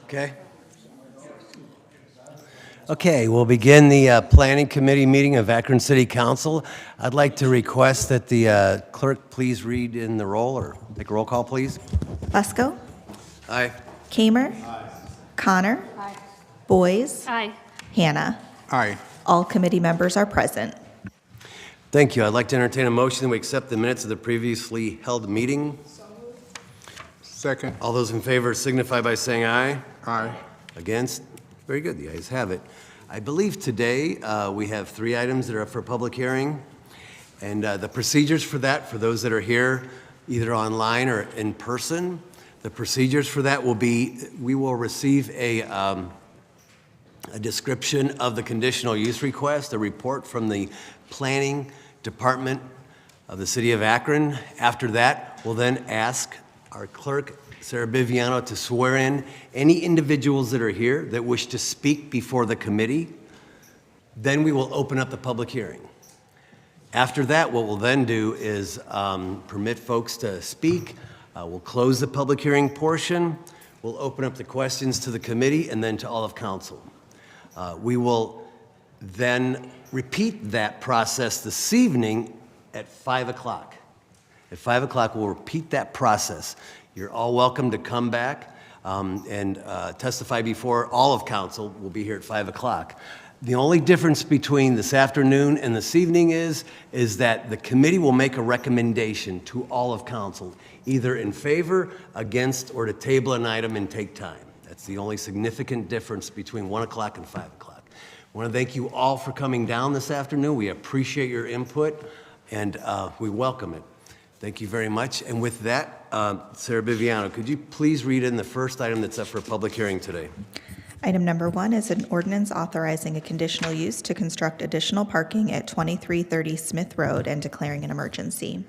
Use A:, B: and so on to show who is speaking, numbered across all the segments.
A: Okay. Okay, we'll begin the Planning Committee meeting of Akron City Council. I'd like to request that the clerk please read in the roll, or take a roll call, please.
B: Lesko?
A: Aye.
B: Kamer? Aye. Connor?
C: Aye.
B: Boys?
C: Aye.
B: Hannah?
D: Aye.
B: All committee members are present.
A: Thank you. I'd like to entertain a motion that we accept the minutes of the previously held meeting.
D: Second.
A: All those in favor signify by saying aye.
D: Aye.
A: Against? Very good, the ayes have it. I believe today we have 3 items that are up for public hearing. And the procedures for that, for those that are here, either online or in person, the procedures for that will be, we will receive a description of the conditional use request, a report from the Planning Department of the City of Akron. After that, we'll then ask our clerk, Sarah Biviano, to swear in any individuals that are here that wish to speak before the committee. Then we will open up the public hearing. After that, what we'll then do is permit folks to speak. We'll close the public hearing portion. We'll open up the questions to the committee and then to all of council. We will then repeat that process this evening at 5 o'clock. At 5 o'clock, we'll repeat that process. You're all welcome to come back and testify before all of council. We'll be here at 5 o'clock. The only difference between this afternoon and this evening is that the committee will make a recommendation to all of council, either in favor, against, or to table an item and take time. That's the only significant difference between 1 o'clock and 5 o'clock. I want to thank you all for coming down this afternoon. We appreciate your input, and we welcome it. Thank you very much. And with that, Sarah Biviano, could you please read in the first item that's up for public hearing today?
B: Item number 1 is an ordinance authorizing a conditional use to construct additional parking at 2330 Smith Road and declaring an emergency.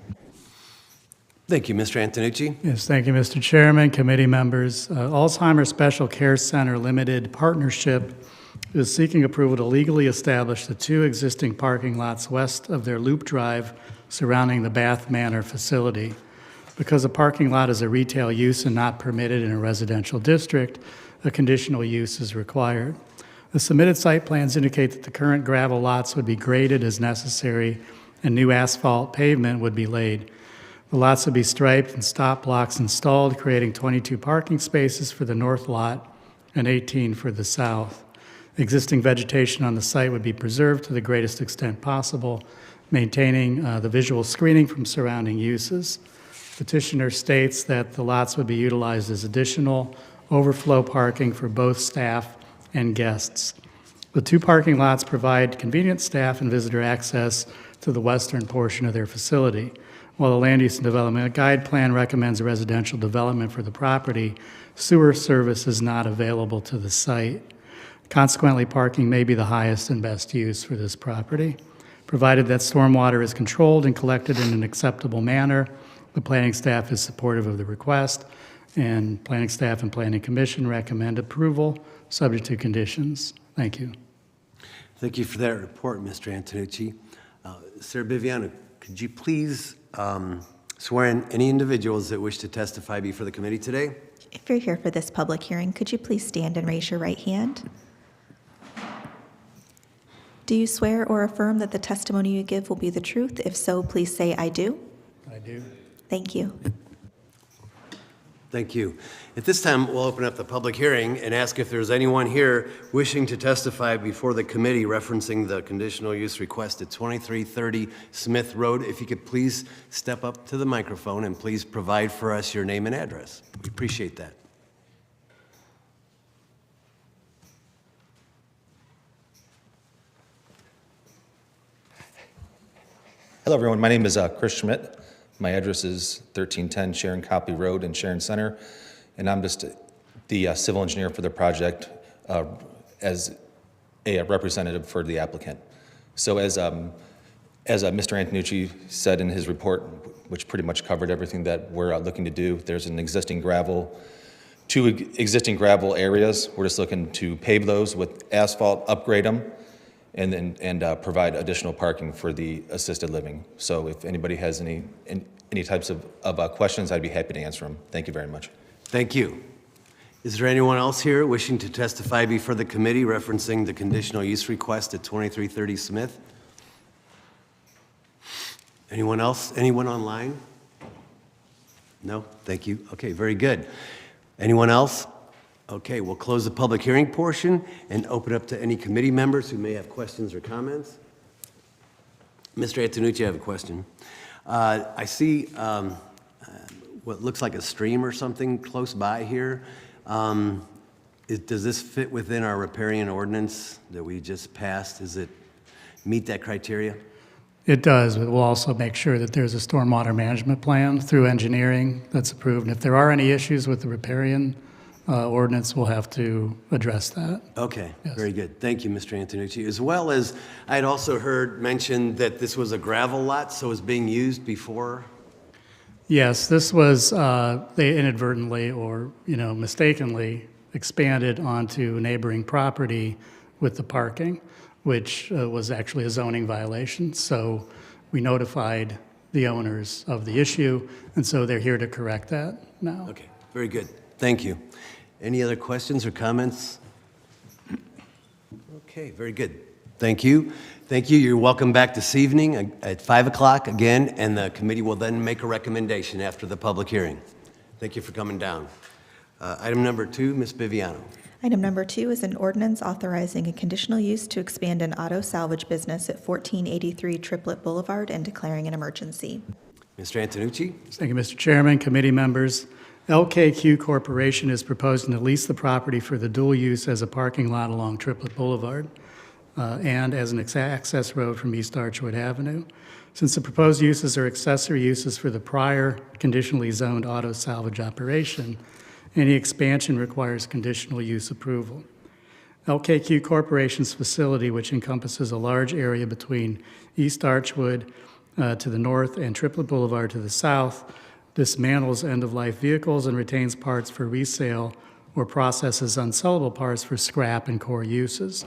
A: Thank you, Mr. Antonucci.
E: Yes, thank you, Mr. Chairman, committee members. Alzheimer's Special Care Center Limited Partnership is seeking approval to legally establish the 2 existing parking lots west of their loop drive surrounding the Bath Manor facility. Because a parking lot is a retail use and not permitted in a residential district, a conditional use is required. The submitted site plans indicate that the current gravel lots would be graded as necessary and new asphalt pavement would be laid. The lots would be striped and stop blocks installed, creating 22 parking spaces for the north lot and 18 for the south. Existing vegetation on the site would be preserved to the greatest extent possible, maintaining the visual screening from surrounding uses. Petitioner states that the lots would be utilized as additional overflow parking for both staff and guests. The 2 parking lots provide convenient staff and visitor access to the western portion of their facility. While the Land Use and Development Guide Plan recommends residential development for the property, sewer service is not available to the site. Consequently, parking may be the highest and best use for this property. Provided that stormwater is controlled and collected in an acceptable manner, the planning staff is supportive of the request, and planning staff and planning commission recommend approval subject to conditions. Thank you.
A: Thank you for that report, Mr. Antonucci. Sarah Biviano, could you please swear in any individuals that wish to testify before the committee today?
B: If you're here for this public hearing, could you please stand and raise your right hand? Do you swear or affirm that the testimony you give will be the truth? If so, please say, I do.
E: I do.
B: Thank you.
A: Thank you. At this time, we'll open up the public hearing and ask if there's anyone here wishing to testify before the committee referencing the conditional use request at 2330 Smith Road. If you could please step up to the microphone and please provide for us your name and address. We appreciate that.
F: Hello, everyone. My name is Chris Schmidt. My address is 1310 Sharon Copley Road in Sharon Center, and I'm just the civil engineer for the project as a representative for the applicant. So as Mr. Antonucci said in his report, which pretty much covered everything that we're looking to do, there's an existing two existing gravel areas. We're just looking to pave those with asphalt, upgrade them, and provide additional parking for the assisted living. So if anybody has any types of questions, I'd be happy to answer them. Thank you very much.
A: Thank you. Is there anyone else here wishing to testify before the committee referencing the conditional use request at 2330 Smith? Anyone else? Anyone online? No? Thank you. Okay, very good. Anyone else? Okay, we'll close the public hearing portion and open up to any committee members who may have questions or comments. Mr. Antonucci, I have a question. I see what looks like a stream or something close by here. Does this fit within our riparian ordinance that we just passed? Does it meet that criteria?
E: It does, but we'll also make sure that there's a stormwater management plan through engineering that's approved. And if there are any issues with the riparian ordinance, we'll have to address that.
A: Okay,
E: Yes.
A: very good. Thank you, Mr. Antonucci. As well as, I had also heard mentioned that this was a gravel lot, so it was being used before?
E: Yes, this was, they inadvertently or, mistakenly expanded onto neighboring property with the parking, which was actually a zoning violation. So we notified the owners of the issue, and so they're here to correct that now.
A: Okay, very good. Thank you. Any other questions or comments? Okay, very good. Thank you. Thank you. You're welcome back this evening at 5 o'clock again, and the committee will then make a recommendation after the public hearing. Thank you for coming down. Item number 2, Ms. Biviano.
B: Item number 2 is an ordinance authorizing a conditional use to expand an auto salvage business at 1483 Triplet Boulevard and declaring an emergency.
A: Mr. Antonucci?
E: Thank you, Mr. Chairman, committee members. LKQ Corporation is proposing to lease the property for the dual use as a parking lot along Triplet Boulevard and as an access road from East Archwood Avenue. Since the proposed uses are accessory uses for the prior conditionally zoned auto salvage operation, any expansion requires conditional use approval. LKQ Corporation's facility, which encompasses a large area between East Archwood to the north and Triplet Boulevard to the south, dismantles end-of-life vehicles and retains parts for resale or processes unsellable parts for scrap and core uses.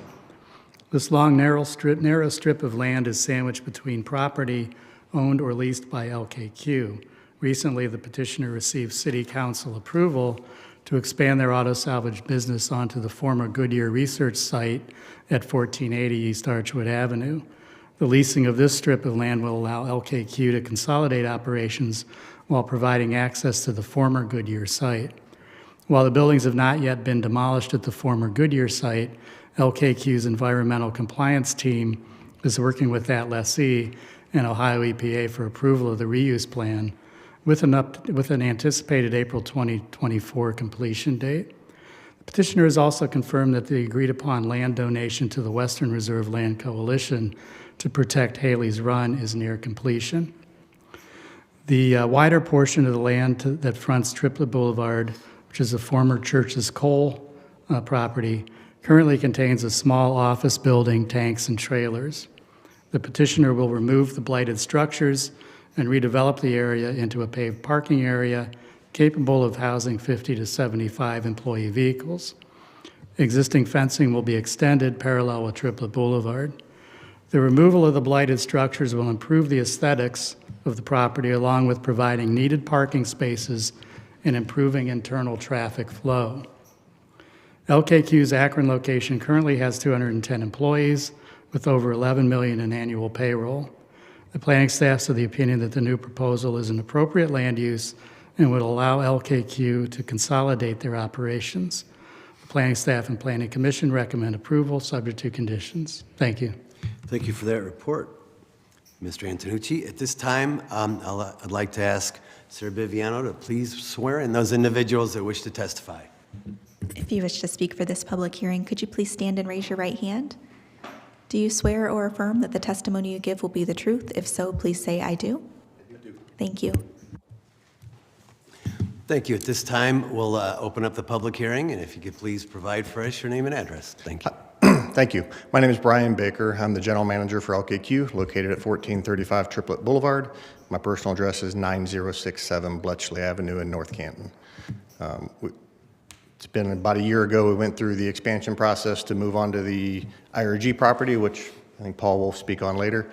E: This long, narrow strip of land is sandwiched between property owned or leased by LKQ. Recently, the petitioner received City Council approval to expand their auto salvage business onto the former Goodyear Research site at 1480 East Archwood Avenue. The leasing of this strip of land will allow LKQ to consolidate operations while providing access to the former Goodyear site. While the buildings have not yet been demolished at the former Goodyear site, LKQ's environmental compliance team is working with that lessee and Ohio EPA for approval of the reuse plan with an anticipated April 2024 completion date. The petitioner has also confirmed that the agreed-upon land donation to the Western Reserve Land Coalition to protect Haley's Run is near completion. The wider portion of the land that fronts Triplet Boulevard, which is the former Church's Coal property, currently contains a small office building, tanks, and trailers. The petitioner will remove the blighted structures and redevelop the area into a paved parking area capable of housing 50 to 75 employee vehicles. Existing fencing will be extended parallel with Triplet Boulevard. The removal of the blighted structures will improve the aesthetics of the property along with providing needed parking spaces and improving internal traffic flow. LKQ's Akron location currently has 210 employees with over $11 million in annual payroll. The planning staff's of the opinion that the new proposal is an appropriate land use and would allow LKQ to consolidate their operations. The planning staff and planning commission recommend approval subject to conditions. Thank you.
A: Thank you for that report, Mr. Antonucci. At this time, I'd like to ask Sarah Biviano to please swear in those individuals that wish to testify.
B: If you wish to speak for this public hearing, could you please stand and raise your right hand? Do you swear or affirm that the testimony you give will be the truth? If so, please say, "I do." I do. Thank you.
A: Thank you. At this time, we'll open up the public hearing, and if you could please provide for us your name and address. Thank you.
C: Thank you. My name is Brian Baker. I'm the general manager for LKQ, located at 1435 Triplet Boulevard. My personal address is 9067 Bletchley Avenue in North Canton. It's been about a year ago we went through the expansion process to move on to the IRG property, which I think Paul will speak on later.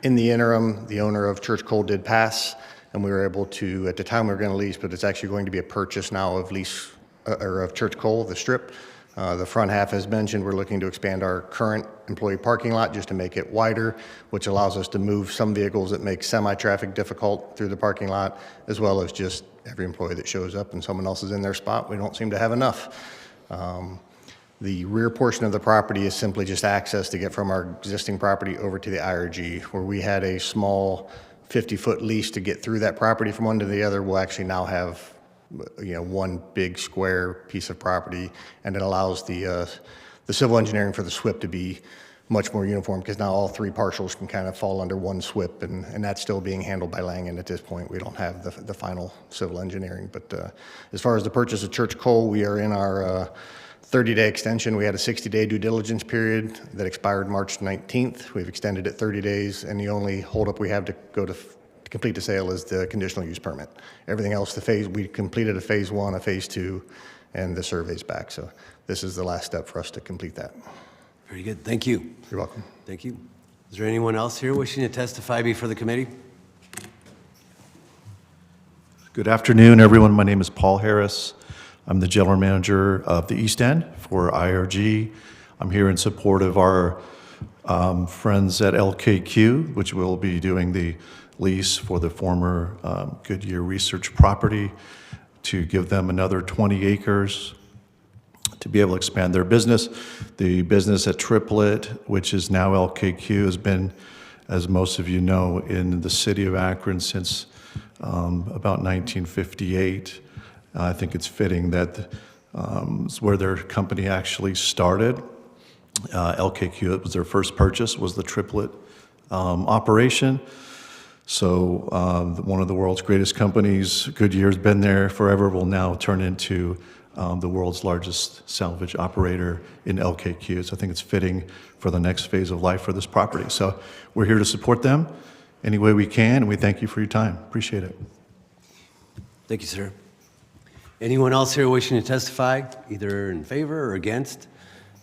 C: In the interim, the owner of Church Coal did pass, and we were able to, at the time we were going to lease, but it's actually going to be a purchase now of lease or of Church Cole, the strip. The front half, as mentioned, we're looking to expand our current employee parking lot just to make it wider, which allows us to move some vehicles that make semi-traffic difficult through the parking lot, as well as just every employee that shows up and someone else is in their spot. We don't seem to have enough. The rear portion of the property is simply just access to get from our existing property over to the IRG, where we had a small 50-foot lease to get through that property from one to the other. We'll actually now have one big square piece of property, and it allows the civil engineering for the SWIP to be much more uniform, because now all three parcels can kind of fall under one SWIP, and that's still being handled by Langen at this point. We don't have the final civil engineering. But as far as the purchase of Church Cole, we are in our 30-day extension. We had a 60-day due diligence period that expired March 19th. We've extended it 30 days, and the only holdup we have to complete the sale is the conditional use permit. Everything else, we completed a phase 1, a phase 2, and the survey's back. So this is the last step for us to complete that.
A: Very good. Thank you.
C: You're welcome.
A: Thank you. Is there anyone else here wishing to testify before the committee?
G: Good afternoon, everyone. My name is Paul Harris. I'm the general manager of the East End for IRG. I'm here in support of our friends at LKQ, which will be doing the lease for the former Goodyear Research property, to give them another 20 acres to be able to expand their business. The business at Triplet, which is now LKQ, has been, as most of you know, in the city of Akron since about 1958. I think it's fitting that it's where their company actually started. LKQ, it was their first purchase, was the Triplet operation. So one of the world's greatest companies, Goodyear's been there forever, will now turn into the world's largest salvage operator in LKQ. So I think it's fitting for the next phase of life for this property. So we're here to support them any way we can, and we thank you for your time. Appreciate it.
A: Thank you, sir. Anyone else here wishing to testify, either in favor or against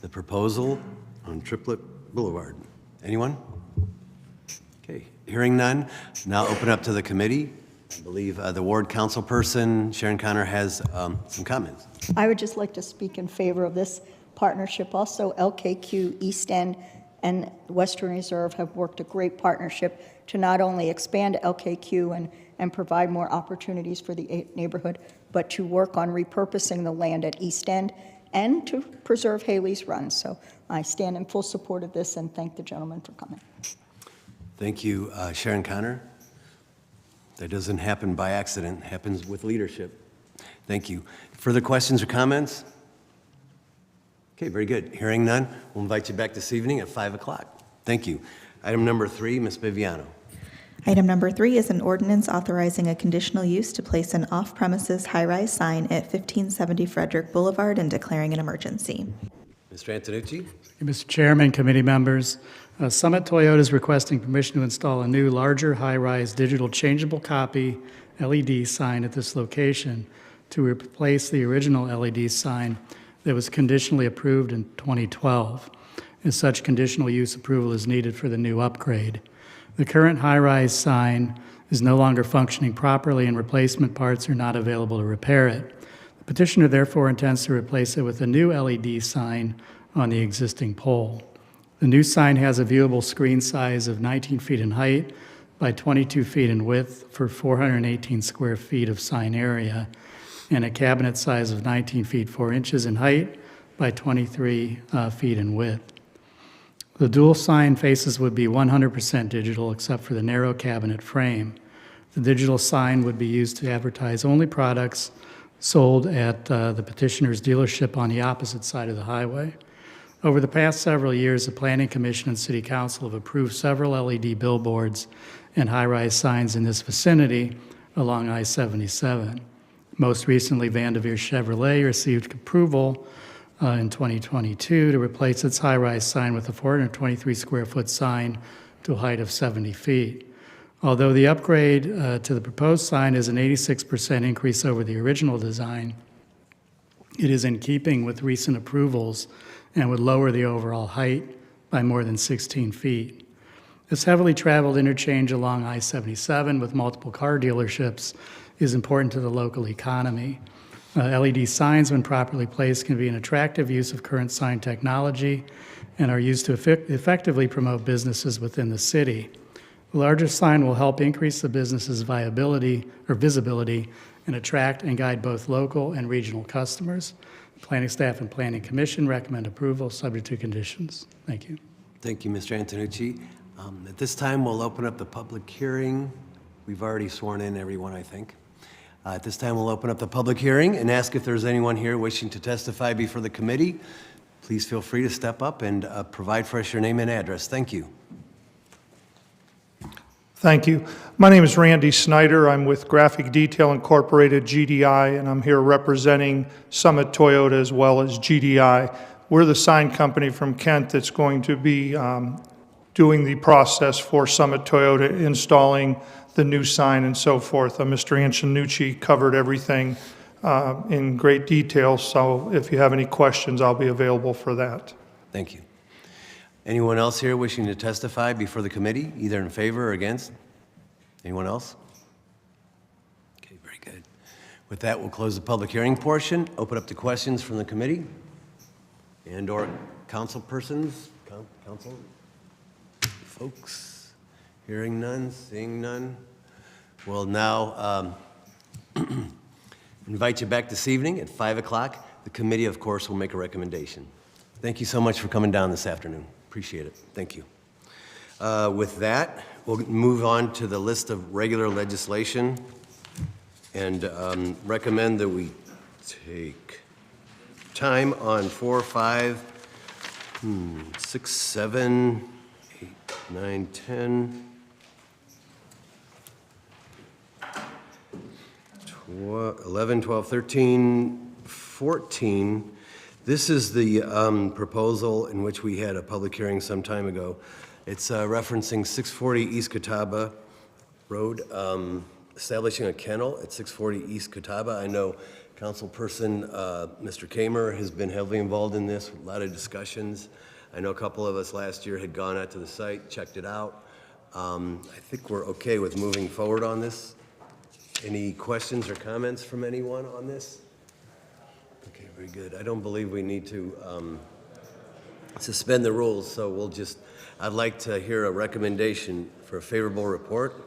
A: the proposal on Triplet Boulevard? Anyone? Okay, hearing none, now open up to the committee. I believe the ward council person, Sharon Connor, has some comments.
H: I would just like to speak in favor of this partnership. Also, LKQ, East End, and Western Reserve have worked a great partnership to not only expand LKQ and provide more opportunities for the neighborhood, but to work on repurposing the land at East End and to preserve Haley's Run. So I stand in full support of this and thank the gentleman for coming.
A: Thank you, Sharon Connor. That doesn't happen by accident, it happens with leadership. Thank you. Further questions or comments? Okay, very good. Hearing none, we'll invite you back this evening at 5 o'clock. Thank you. Item number 3, Ms. Viviano.
B: Item number 3 is an ordinance authorizing a conditional use to place an off-premises high-rise sign at 1570 Frederick Boulevard and declaring an emergency.
A: Mr. Antonucci?
E: Mr. Chairman, committee members, Summit Toyota is requesting permission to install a new, larger, high-rise digital changeable copy LED sign at this location to replace the original LED sign that was conditionally approved in 2012. As such, conditional use approval is needed for the new upgrade. The current high-rise sign is no longer functioning properly and replacement parts are not available to repair it. The petitioner therefore intends to replace it with a new LED sign on the existing pole. The new sign has a viewable screen size of 19 feet in height by 22 feet in width for 418 square feet of sign area, and a cabinet size of 19 feet 4 inches in height by 23 feet in width. The dual sign faces would be 100% digital except for the narrow cabinet frame. The digital sign would be used to advertise only products sold at the petitioner's dealership on the opposite side of the highway. Over the past several years, the Planning Commission and City Council have approved several LED billboards and high-rise signs in this vicinity along I-77. Most recently, Vanderveer Chevrolet received approval in 2022 to replace its high-rise sign with a 423 square foot sign to a height of 70 feet. Although the upgrade to the proposed sign is an 86% increase over the original design, it is in keeping with recent approvals and would lower the overall height by more than 16 feet. This heavily traveled interchange along I-77 with multiple car dealerships is important to the local economy. LED signs, when properly placed, can be an attractive use of current sign technology and are used to effectively promote businesses within the city. The larger sign will help increase the business's viability or visibility and attract and guide both local and regional customers. Planning staff and Planning Commission recommend approval, subject to conditions. Thank you.
A: Thank you, Mr. Antonucci. At this time, we'll open up the public hearing. We've already sworn in everyone, I think. At this time, we'll open up the public hearing and ask if there's anyone here wishing to testify before the committee. Please feel free to step up and provide for us your name and address. Thank you.
I: Thank you. My name is Randy Snyder. I'm with Graphic Detail Incorporated, GDI, and I'm here representing Summit Toyota as well as GDI. We're the sign company from Kent that's going to be doing the process for Summit Toyota, installing the new sign and so forth. Mr. Antonucci covered everything in great detail, so if you have any questions, I'll be available for that.
A: Thank you. Anyone else here wishing to testify before the committee, either in favor or against? Anyone else? Okay, very good. With that, we'll close the public hearing portion, open up to questions from the committee and/or council persons. Council folks, hearing none, seeing none. We'll now invite you back this evening at 5 o'clock. The committee, of course, will make a recommendation. Thank you so much for coming down this afternoon. Appreciate it. Thank you. With that, we'll move on to the list of regular legislation and recommend that we take time on 4, 5, 6, 7, 8, 9, 10, 11, 12, 13, 14. This is the proposal in which we had a public hearing some time ago. It's referencing 640 East Catawba Road, establishing a kennel at 640 East Catawba. I know Councilperson Mr. Kamer has been heavily involved in this, a lot of discussions. I know a couple of us last year had gone out to the site, checked it out. I think we're okay with moving forward on this. Any questions or comments from anyone on this? Okay, very good. I don't believe we need to suspend the rules, so we'll just, I'd like to hear a recommendation for a favorable report.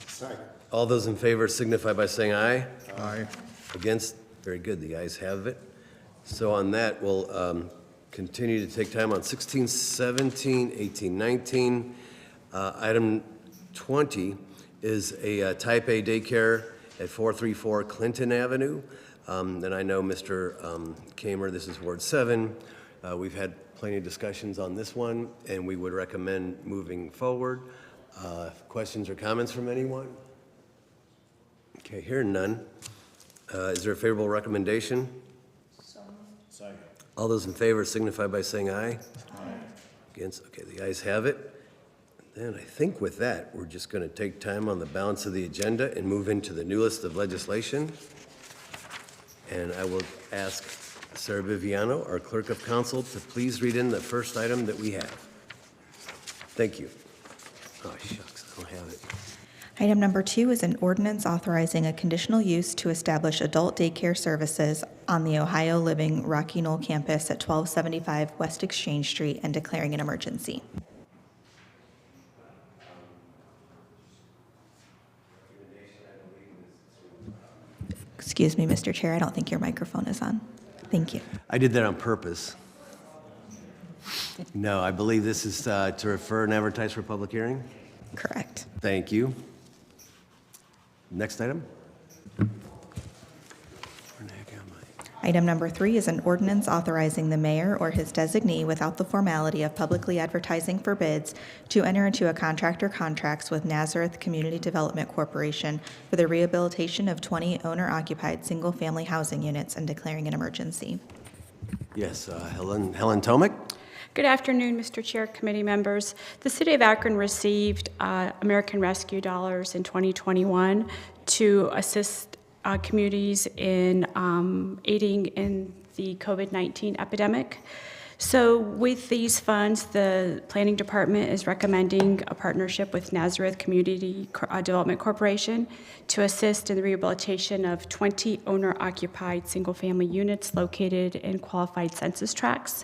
C: Second.
A: All those in favor signify by saying aye.
D: Aye.
A: Against? Very good, the ayes have it. So on that, we'll continue to take time on 16, 17, 18, 19. Item 20 is a type A daycare at 434 Clinton Avenue. And I know Mr. Kamer, this is Ward 7. We've had plenty of discussions on this one, and we would recommend moving forward. Questions or comments from anyone? Okay, hearing none. Is there a favorable recommendation? Second. All those in favor signify by saying aye. Aye. Against? Okay, the ayes have it. And I think with that, we're just going to take time on the balance of the agenda and move into the new list of legislation. And I will ask Sarah Viviano, our Clerk of Council, to please read in the first item that we have. Thank you. Oh, shucks, I don't have it.
B: Item number 2 is an ordinance authorizing a conditional use to establish adult daycare services on the Ohio Living Rocky Knoll campus at 1275 West Exchange Street and declaring an emergency. Excuse me, Mr. Chair, I don't think your microphone is on. Thank you.
A: I did that on purpose. No, I believe this is to refer and advertise for public hearing.
B: Correct.
A: Thank you. Next item.
B: Item number 3 is an ordinance authorizing the mayor or his designee without the formality of publicly advertising for bids to enter into a contract or contracts with Nazareth Community Development Corporation for the rehabilitation of 20 owner-occupied single-family housing units and declaring an emergency.
A: Yes, Helen Tomic.
J: Good afternoon, Mr. Chair, committee members. The City of Akron received American Rescue dollars in 2021 to assist communities in aiding in the COVID-19 epidemic. So with these funds, the Planning Department is recommending a partnership with Nazareth Community Development Corporation to assist in the rehabilitation of 20 owner-occupied single-family units located in qualified census tracts.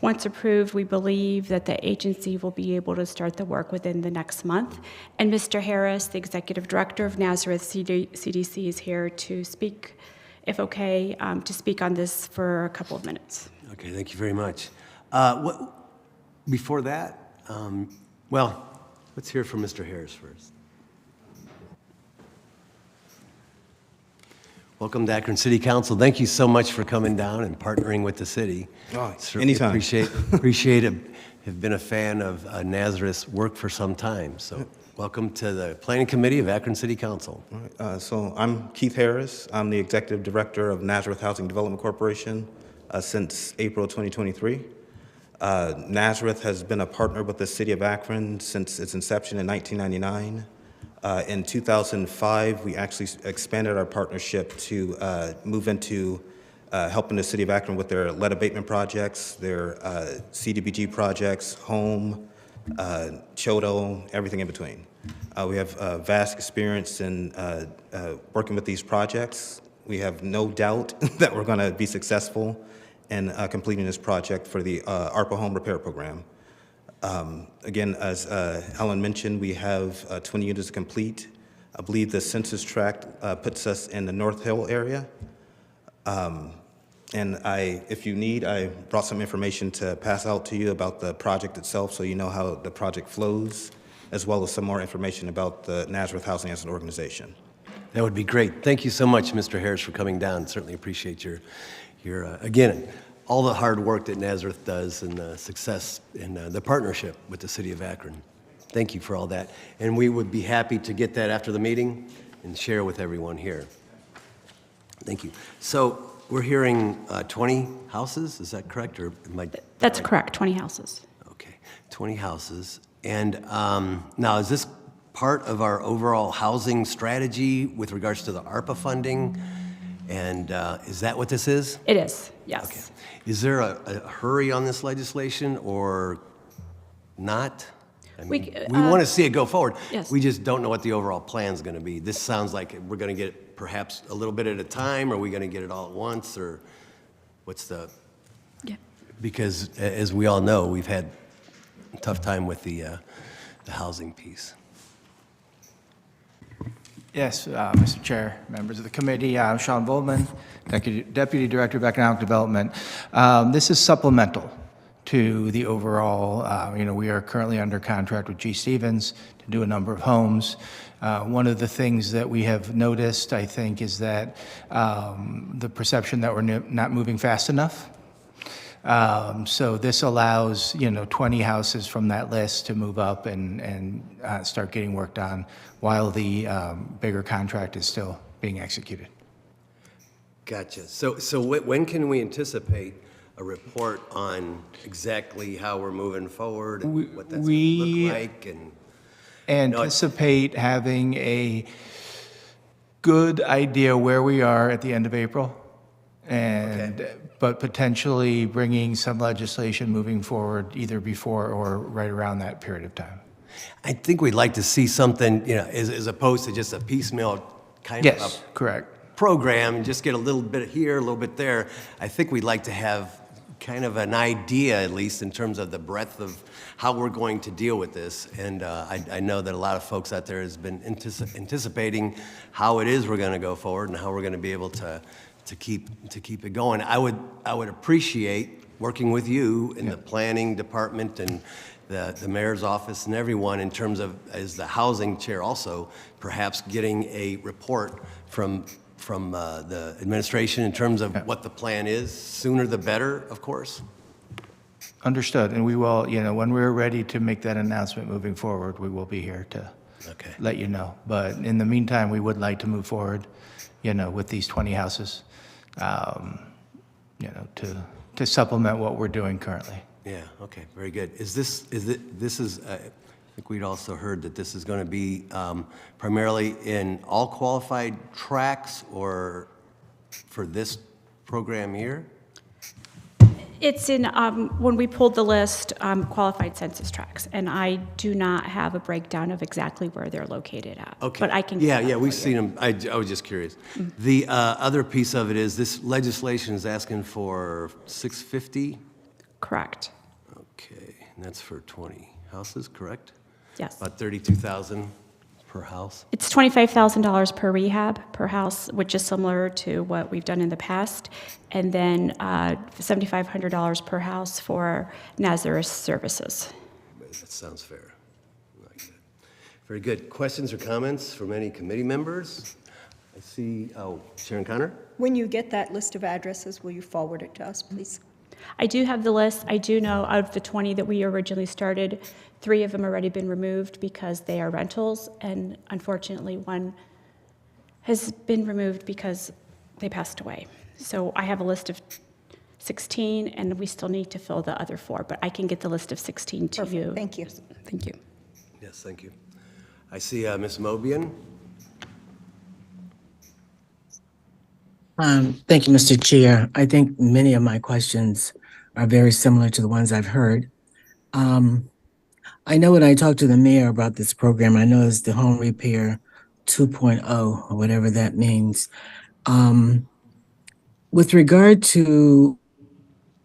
J: Once approved, we believe that the agency will be able to start the work within the next month. And Mr. Harris, the Executive Director of Nazareth CDC, is here to speak, if okay, to speak on this for a couple of minutes.
A: Okay, thank you very much. Before that, well, let's hear from Mr. Harris first. Welcome to Akron City Council. Thank you so much for coming down and partnering with the city.
K: Oh,
A: Certainly
K: anytime.
A: Appreciate it. Have been a fan of Nazareth's work for some time. So welcome to the Planning Committee of Akron City Council.
K: So I'm Keith Harris. I'm the Executive Director of Nazareth Housing Development Corporation since April 2023. Nazareth has been a partner with the City of Akron since its inception in 1999. In 2005, we actually expanded our partnership to move into helping the City of Akron with their lead abatement projects, their CDBG projects, home, CHODO, everything in between. We have vast experience in working with these projects. We have no doubt that we're going to be successful in completing this project for the ARPA Home Repair Program. Again, as Helen mentioned, we have 20 units complete. I believe the census tract puts us in the North Hill area. And if you need, I brought some information to pass out to you about the project itself so you know how the project flows, as well as some more information about the Nazareth Housing as an organization.
A: That would be great. Thank you so much, Mr. Harris, for coming down. Certainly appreciate your again, all the hard work that Nazareth does and the success in the partnership with the City of Akron. Thank you for all that. And we would be happy to get that after the meeting and share with everyone here. Thank you. So we're hearing 20 houses, is that correct? Or am I
J: That's correct, 20 houses.
A: Okay, 20 houses. And now, is this part of our overall housing strategy with regards to the ARPA funding? And is that what this is?
J: It is, yes.
A: Okay. Is there a hurry on this legislation or not? I mean, we want to see it go forward.
J: Yes.
A: We just don't know what the overall plan is going to be. This sounds like we're going to get it perhaps a little bit at a time. Are we going to get it all at once? Or what's the...
J: Yeah.
A: Because as we all know, we've had a tough time with the housing piece.
L: Yes, Mr. Chair, members of the committee, I'm Sean Voldman, Deputy Director of Economic Development. This is supplemental to the overall, we are currently under contract with G. Stevens to do a number of homes. One of the things that we have noticed, I think, is that the perception that we're not moving fast enough. So this allows, 20 houses from that list to move up and start getting work done while the bigger contract is still being executed.
A: Gotcha. So when can we anticipate a report on exactly how we're moving forward and what that's going to look like? And
L: anticipate having a good idea where we are at the end of April. But potentially bringing some legislation moving forward either before or right around that period of time.
A: I think we'd like to see something, as opposed to just a piecemeal kind
L: Yes,
A: of
L: correct.
A: program, and just get a little bit here, a little bit there. I think we'd like to have kind of an idea, at least in terms of the breadth of how we're going to deal with this. And I know that a lot of folks out there has been anticipating how it is we're going to go forward and how we're going to be able to keep it going. I would appreciate working with you in the planning department and the mayor's office and everyone in terms of, as the housing chair also, perhaps getting a report from the administration in terms of what the plan is. Sooner the better, of course.
L: Understood. And we will, when we're ready to make that announcement moving forward, we will be here to let you know. But in the meantime, we would like to move forward, with these 20 houses, to supplement what we're doing currently.
A: Yeah, okay, very good. I think we'd also heard that this is going to be primarily in all qualified tracks or for this program here?
J: It's in, when we pulled the list, qualified census tracts, and I do not have a breakdown of exactly where they're located at.
A: Okay.
J: But I can. get
A: Yeah,
J: that
A: yeah, we've
J: for you.
A: seen them. I was just curious. The other piece of it is this legislation is asking for 650.
J: Correct.
A: Okay, and that's for 20 houses, correct?
J: Yes.
A: About 32,000 per house.
J: It's $25,000 per rehab per house, which is similar to what we've done in the past, and then $7,500 per house for Nazareth services.
A: That sounds fair. I like that. Very good. Questions or comments from any committee members? I see, Sharon Connor?
H: When you get that list of addresses, will you forward it to us, please?
J: I do have the list. I do know out of the 20 that we originally started, 3 of them already been removed because they are rentals, and unfortunately, 1 has been removed because they passed away. So I have a list of 16, and we still need to fill the other 4, but I can get the list of 16 to you.
H: Perfect, thank you.
J: Thank you.
A: Yes, thank you. I see Ms. Mobian.
M: Thank you, Mr. Chair. I think many of my questions are very similar to the ones I've heard. I know when I talked to the mayor about this program, I know it's the Home Repair 2.0 or whatever that means. With regard to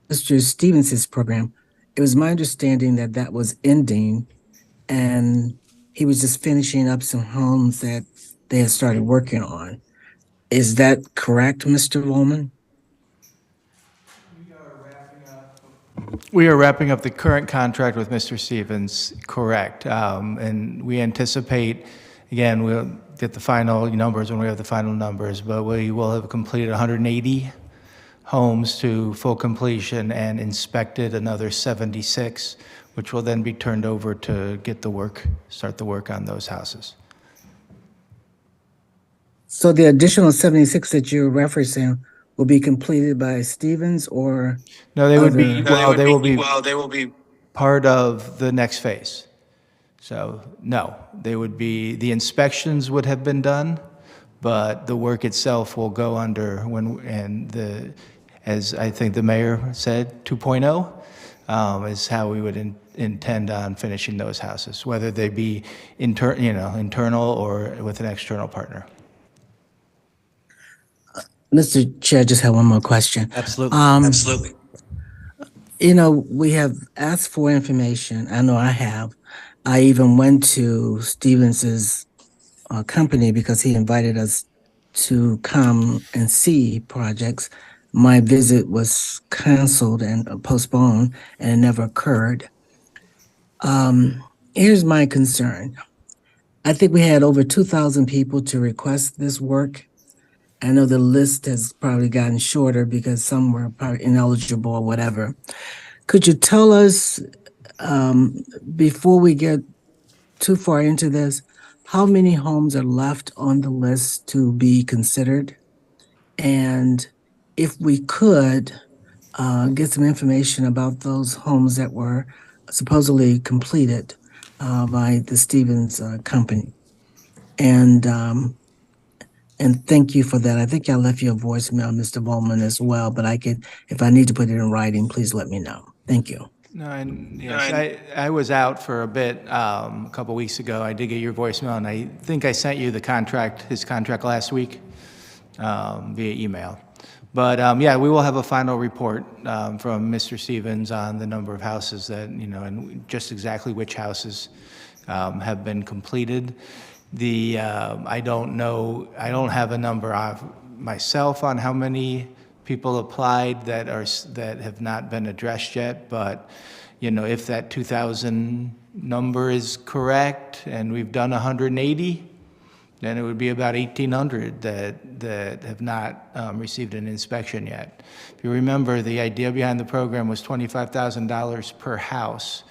M: Mr. Stevens's program, it was my understanding that that was ending and he was just finishing up some homes that they had started working on. Is that correct, Mr. Woolman?
L: We are wrapping up the current contract with Mr. Stevens, correct. And we anticipate, again, we'll get the final numbers when we have the final numbers, but we will have completed 180 homes to full completion and inspected another 76, which will then be turned over to get the work, start the work on those houses.
M: So the additional 76 that you're referencing will be completed by Stevens or?
L: No, they would be,
M: other-
L: they will be part of the next phase. So, no, they would be, the inspections would have been done, but the work itself will go under as I think the mayor said, 2.0 is how we would intend on finishing those houses, whether they be internal or with an external partner.
M: Mr. Chair, I just have one more question.
A: Absolutely.
M: Absolutely. We have asked for information. I know I have. I even went to Stevens's company because he invited us to come and see projects. My visit was canceled and postponed, and it never occurred. Here's my concern. I think we had over 2,000 people to request this work. I know the list has probably gotten shorter because some were probably ineligible or whatever. Could you tell us, before we get too far into this, how many homes are left on the list to be considered? And if we could get some information about those homes that were supposedly completed by the Stevens company. And thank you for that. I think I left you a voicemail, Mr. Bowman, as well, but if I need to put it in writing, please let me know. Thank you.
L: No, and yes, I was out for a bit a couple weeks ago. I did get your voicemail, and I think I sent you his contract last week via email. But yeah, we will have a final report from Mr. Stevens on the number of houses that, and just exactly which houses have been completed. I don't know, I don't have a number of myself on how many people applied that have not been addressed yet, but if that 2,000 number is correct and we've done 180, then it would be about 1,800 that have not received an inspection yet. If you remember, the idea behind the program was $25,000 per house,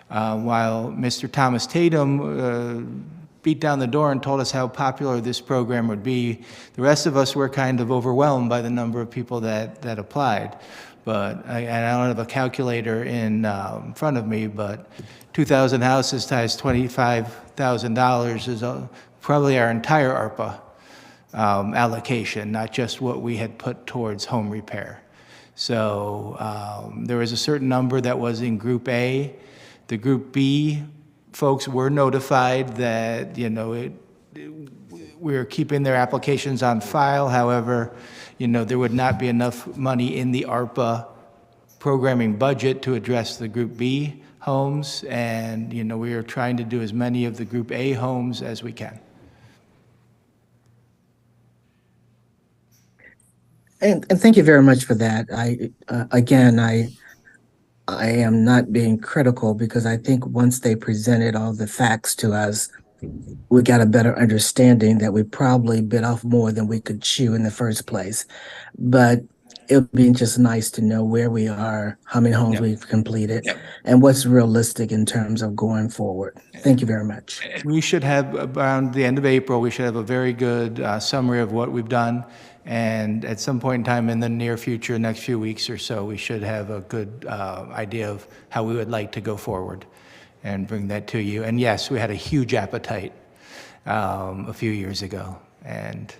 L: while Mr. Thomas Tatum beat down the door and told us how popular this program would be. The rest of us were kind of overwhelmed by the number of people that applied. But I don't have a calculator in front of me, but 2,000 houses times $25,000 is probably our entire ARPA allocation, not just what we had put towards home repair. So there was a certain number that was in Group A. The Group B folks were notified that, we're keeping their applications on file. However, there would not be enough money in the ARPA programming budget to address the Group B homes, and, we are trying to do as many of the Group A homes as we can.
M: And thank you very much for that. Again, I am not being critical because I think once they presented all the facts to us, we got a better understanding that we probably bit off more than we could chew in the first place. But it would be just nice to know where we are, how many homes we've completed, and what's realistic in terms of going forward. Thank you very much.
L: We should have, around the end of April, we should have a very good summary of what we've done. And at some point in time in the near future, next few weeks or so, we should have a good idea of how we would like to go forward and bring that to you. And yes, we had a huge appetite a few years ago. And,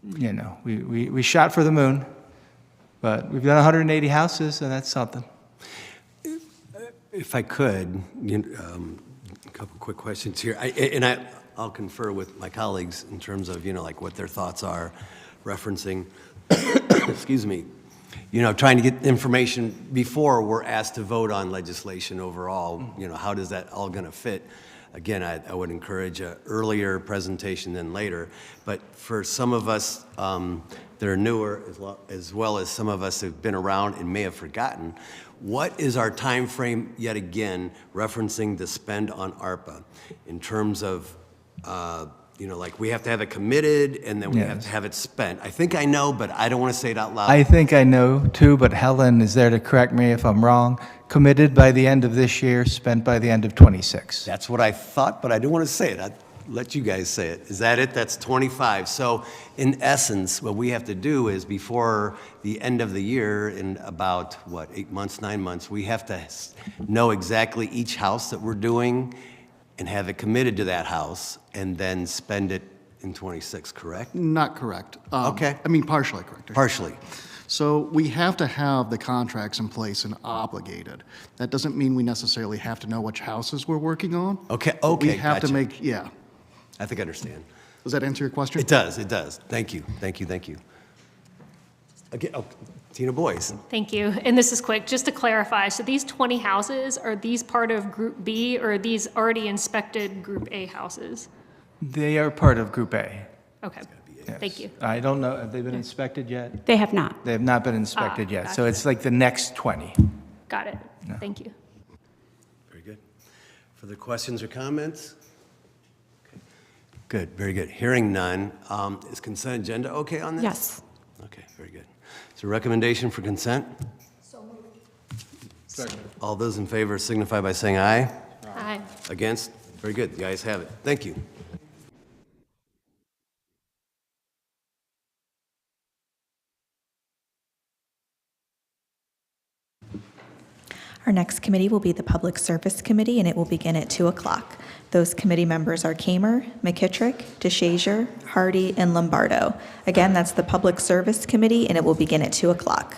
L: we shot for the moon, but we've done 180 houses, and that's something.
A: If I could, a couple quick questions here. I'll confer with my colleagues in terms of, like what their thoughts are, referencing, excuse me, trying to get information before we're asked to vote on legislation overall. How does that all going to fit? Again, I would encourage an earlier presentation than later. But for some of us that are newer, as well as some of us who've been around and may have forgotten, what is our time frame, yet again, referencing the spend on ARPA in terms of, like we have to have it committed and then we have to have it spent? I think I know, but I don't want to say it out loud.
L: I think I know too, but Helen is there to correct me if I'm wrong. Committed by the end of this year, spent by the end of 26.
A: That's what I thought, but I didn't want to say it. I'd let you guys say it. Is that it? That's 25. So in essence, what we have to do is before the end of the year, in about, 8 months, 9 months, we have to know exactly each house that we're doing and have it committed to that house and then spend it in 26, correct?
N: Not correct.
A: Okay.
N: I mean, partially correct.
A: Partially.
N: So we have to have the contracts in place and obligated. That doesn't mean we necessarily have to know which houses we're working on.
A: Okay,
N: We have
A: gotcha.
N: to make, yeah.
A: I think I understand.
N: Does that answer your question?
A: It does, it does. Thank you, thank you, thank you. Again, Tina Boyce.
O: Thank you. And this is quick, just to clarify, so these 20 houses, are these part of Group B or are these already inspected Group A houses?
L: They are part of Group A.
O: Okay, thank you.
L: I don't know, have they been inspected yet?
J: They have not.
L: They have not been inspected yet, so
O: gotcha.
L: it's like the next 20.
O: Got it. Thank you.
A: Very good. Further questions or comments? Okay. Good, very good. Hearing none, is consent agenda okay on this?
J: Yes.
A: Okay, very good. Is there a recommendation for consent?
O: So moved.
D: Second.
A: All those in favor signify by saying aye.
O: Aye.
A: Against? Very good, the ayes have it. Thank you.
B: Our next committee will be the Public Service Committee, and it will begin at 2 o'clock. Those committee members are Kamer, McKittrick, DeShazier, Hardy, and Lombardo. Again, that's the Public Service Committee, and it will begin at 2 o'clock.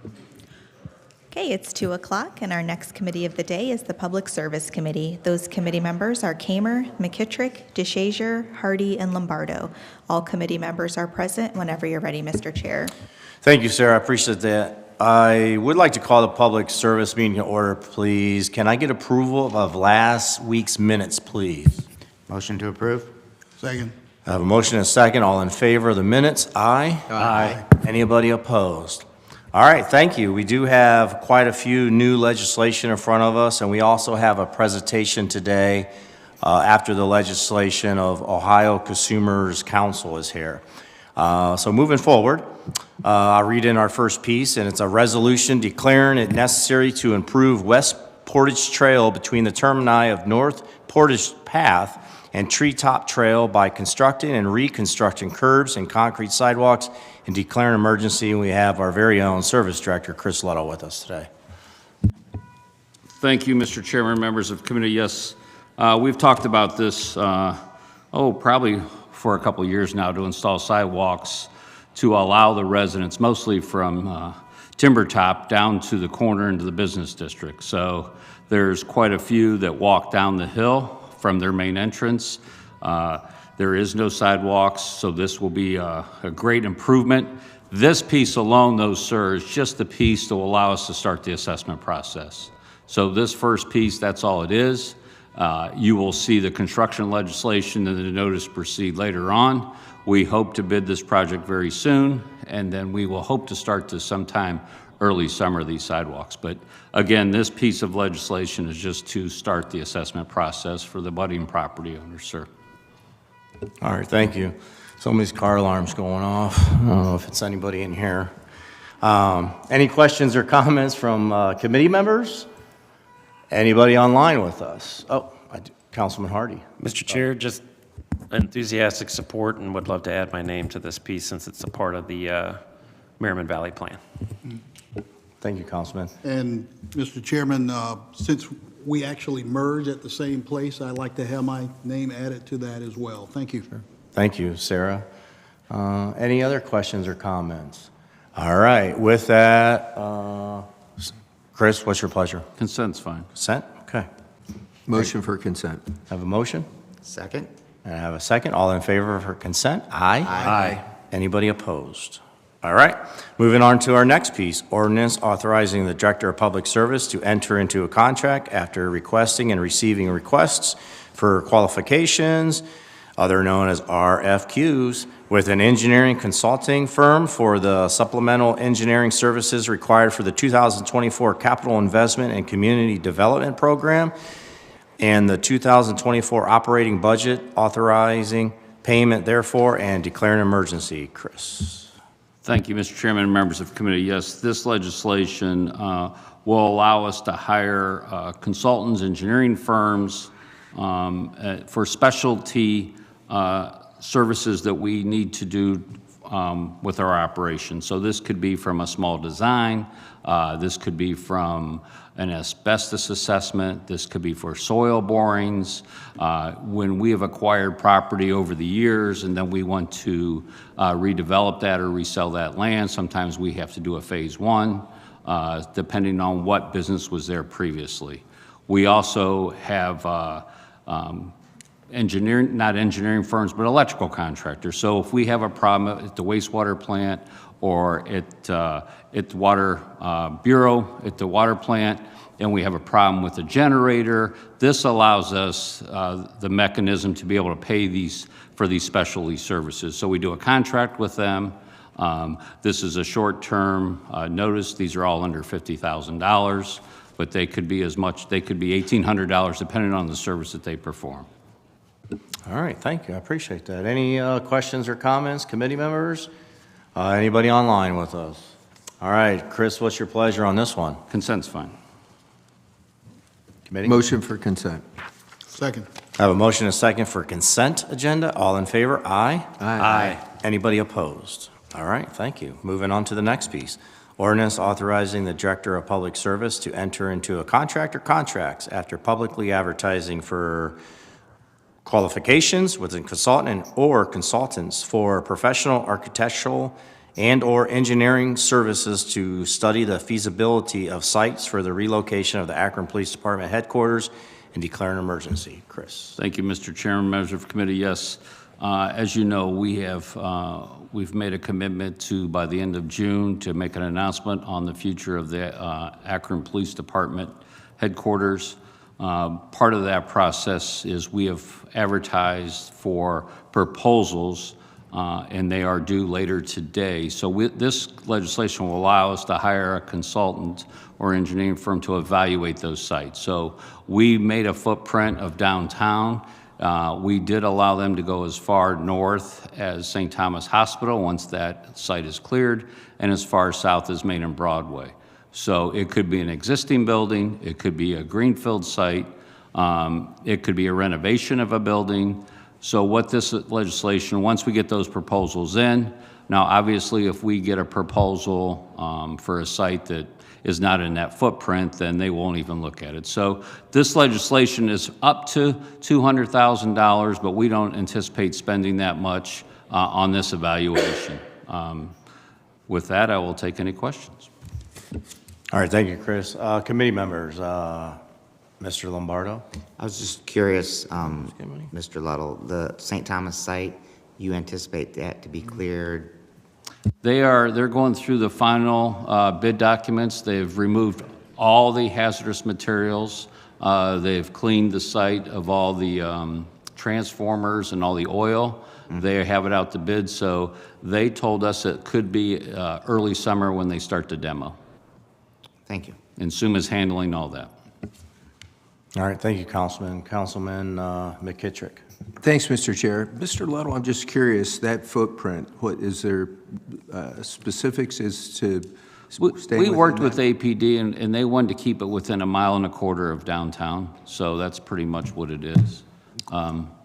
B: Okay, it's 2 o'clock, and our next committee of the day is the Public Service Committee. Those committee members are Kamer, McKittrick, DeShazier, Hardy, and Lombardo. All committee members are present whenever you're ready, Mr. Chair.
P: Thank you, Sarah. I appreciate that. I would like to call the public service meeting to order, please. Can I get approval of last week's minutes, please?
L: Motion to approve?
N: Second.
P: I have a motion and a second. All in favor of the minutes? Aye.
L: Aye.
P: Anybody opposed? All right, thank you. We do have quite a few new legislation in front of us, and we also have a presentation today after the legislation of Ohio Consumers Council is here. So moving forward, I'll read in our first piece, and it's a resolution declaring it necessary to improve West Portage Trail between the termini of North Portage Path and Treetop Trail by constructing and reconstructing curbs and concrete sidewalks and declaring an emergency. And we have our very own Service Director, Chris Luttle, with us today.
Q: Thank you, Mr. Chairman, members of the committee. Yes, we've talked about this, probably for a couple of years now, to install sidewalks to allow the residents, mostly from Timbertop down to the corner into the business district. So there's quite a few that walk down the hill from their main entrance. There is no sidewalks, so this will be a great improvement. This piece alone, though, sir, is just the piece that will allow us to start the assessment process. So this first piece, that's all it is. You will see the construction legislation and the notice to proceed later on. We hope to bid this project very soon, and then we will hope to start this sometime early summer, these sidewalks. But again, this piece of legislation is just to start the assessment process for the budding property owners, sir.
P: All right, thank you. Somebody's car alarm's going off. I don't know if it's anybody in here. Any questions or comments from committee members? Anybody online with us? Oh, Councilman Hardy.
R: Mr. Chair, just enthusiastic support and would love to add my name to this piece since it's a part of the Merriman Valley Plan.
P: Thank you, Councilman.
N: And Mr. Chairman, since we actually merge at the same place, I'd like to have my name added to that as well. Thank you. Sure.
P: Thank you, Sarah. Any other questions or comments? All right, with that, Chris, what's your pleasure?
Q: Consent's fine.
P: Consent? Okay.
S: Motion for consent.
P: Have a motion?
L: Second.
P: And I have a second. All in favor of her consent? Aye.
L: Aye.
P: Anybody opposed? All right. Moving on to our next piece, ordinance authorizing the Director of Public Service to enter into a contract after requesting and receiving requests for qualifications, other known as RFQs, with an engineering consulting firm for the supplemental engineering services required for the 2024 Capital Investment and Community Development Program and the 2024 operating budget, authorizing payment therefore and declaring an emergency. Chris.
Q: Thank you, Mr. Chairman and members of the committee. Yes, this legislation will allow us to hire consultants, engineering firms for specialty services that we need to do with our operation. So this could be from a small design, this could be from an asbestos assessment, this could be for soil borings. When we have acquired property over the years and then we want to redevelop that or resell that land, sometimes we have to do a phase one, depending on what business was there previously. We also have not engineering firms, but electrical contractors. So if we have a problem at the wastewater plant or at the water bureau, at the water plant, and we have a problem with the generator, this allows us the mechanism to be able to pay for these specialty services. So we do a contract with them. This is a short-term notice. These are all under $50,000, but they could be they could be $1,800 depending on the service that they perform.
P: All right, thank you. I appreciate that. Any questions or comments, committee members? Anybody online with us? All right, Chris, what's your pleasure on this one?
Q: Consent's fine.
P: Committee?
S: Motion for consent.
N: Second.
P: I have a motion and a second for consent agenda. All in favor? Aye.
S: Aye.
P: Anybody opposed? All right, thank you. Moving on to the next piece. Ordinance authorizing the Director of Public Service to enter into a contract or contracts after publicly advertising for qualifications with a consultant or consultants for professional architectural and/or engineering services to study the feasibility of sites for the relocation of the Akron Police Department headquarters and declare an emergency. Chris.
Q: Thank you, Mr. Chairman, members of the committee. Yes, as you know, we've made a commitment to, by the end of June, to make an announcement on the future of the Akron Police Department headquarters. Part of that process is we have advertised for proposals, and they are due later today. So this legislation will allow us to hire a consultant or engineering firm to evaluate those sites. So we made a footprint of downtown. We did allow them to go as far north as St. Thomas Hospital once that site is cleared, and as far south as Main and Broadway. So it could be an existing building, it could be a greenfield site, it could be a renovation of a building. So what this legislation, once we get those proposals in, now obviously if we get a proposal for a site that is not in that footprint, then they won't even look at it. So this legislation is up to $200,000, but we don't anticipate spending that much on this evaluation. With that, I will take any questions.
P: All right, thank you, Chris. Committee members, Mr. Lombardo.
T: I was just curious, Mr. Luddle, the St. Thomas site, you anticipate that to be cleared?
Q: They're going through the final bid documents. They've removed all the hazardous materials. They've cleaned the site of all the transformers and all the oil. They have it out to bid, so they told us it could be early summer when they start the demo.
T: Thank you.
Q: And SUMA's handling all that.
P: All right, thank you, Councilman. Councilman McKittrick.
S: Thanks, Mr. Chair. Mr. Luddle, I'm just curious, that footprint, what is there specifics as to staying
Q: We worked
S: within
Q: with APD, and they wanted to keep it within 1.25 miles of downtown, so that's pretty much what it is.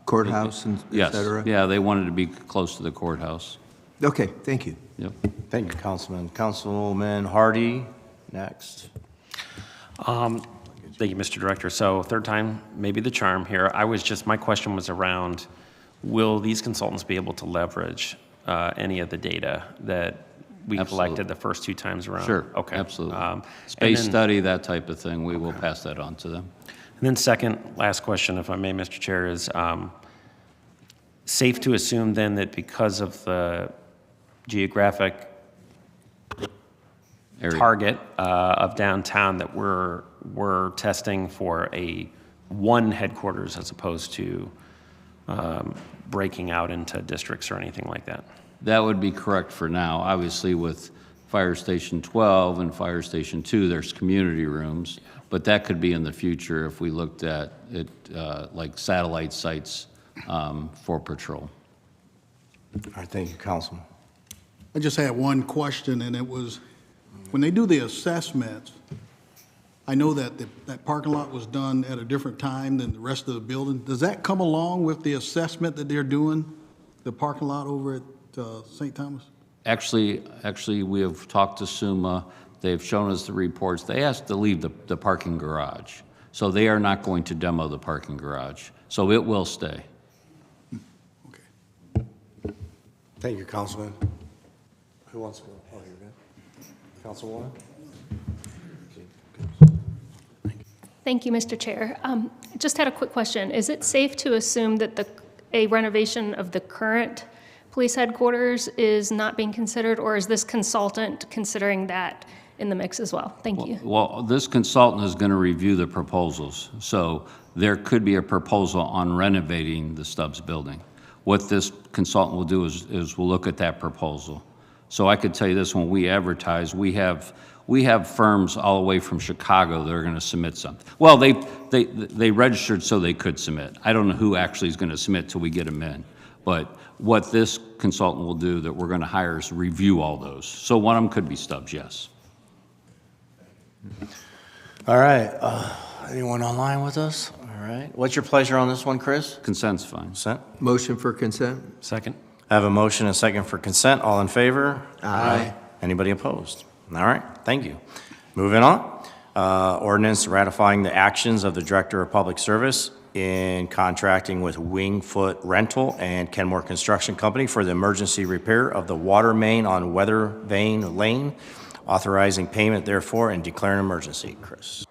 S: Courthouse and et
Q: yes,
S: cetera?
Q: Yeah, they wanted to be close to the courthouse.
S: Okay, thank you.
Q: Yep.
P: Thank you, Councilman. Councilman Hardy, next.
R: Thank you, Mr. Director. So third time, maybe the charm here. My question was around, will these consultants be able to leverage any of the data that we collected the first 2 times around?
Q: Sure,
R: Okay.
Q: absolutely. Space study, that type of thing, we will pass that on to them.
R: And then second, last question, if I may, Mr. Chair, is safe to assume then that because of the geographic target of downtown that we're testing for one headquarters as opposed to breaking out into districts or anything like that?
Q: That would be correct for now. Obviously, with Fire Station 12 and Fire Station 2, there's community rooms, but that could be in the future if we looked at it like satellite sites for patrol.
P: All right, thank you, Councilman.
N: I just had one question, and it was, when they do the assessments, I know that that parking lot was done at a different time than the rest of the building. Does that come along with the assessment that they're doing, the parking lot over at St. Thomas?
Q: Actually, we have talked to SUMA. They've shown us the reports. They asked to leave the parking garage. So they are not going to demo the parking garage. So it will stay.
P: Thank you, Councilman. Who wants to go? Oh, you're good. Councilwoman?
O: Thank you, Mr. Chair. Just had a quick question. Is it safe to assume that a renovation of the current police headquarters is not being considered, or is this consultant considering that in the mix as well? Thank you.
Q: Well, this consultant is going to review the proposals. So there could be a proposal on renovating the Stubbs building. What this consultant will do is we'll look at that proposal. So I could tell you this, when we advertise, we have firms all the way from Chicago that are going to submit something. Well, they registered so they could submit. I don't know who actually is going to submit till we get them in. But what this consultant will do that we're going to hire is review all those. So one of them could be Stubbs, yes.
P: All right. Anyone online with us? All right. What's your pleasure on this one, Chris?
Q: Consent's fine.
P: Consent?
S: Motion for consent?
R: Second.
P: I have a motion and a second for consent. All in favor?
S: Aye.
P: Anybody opposed? All right. Thank you. Moving on. Ordinance ratifying the actions of the Director of Public Service in contracting with Wingfoot Rental and Kenmore Construction Company for the emergency repair of the water main on Weather Vane Lane, authorizing payment therefore and declaring an emergency. Chris.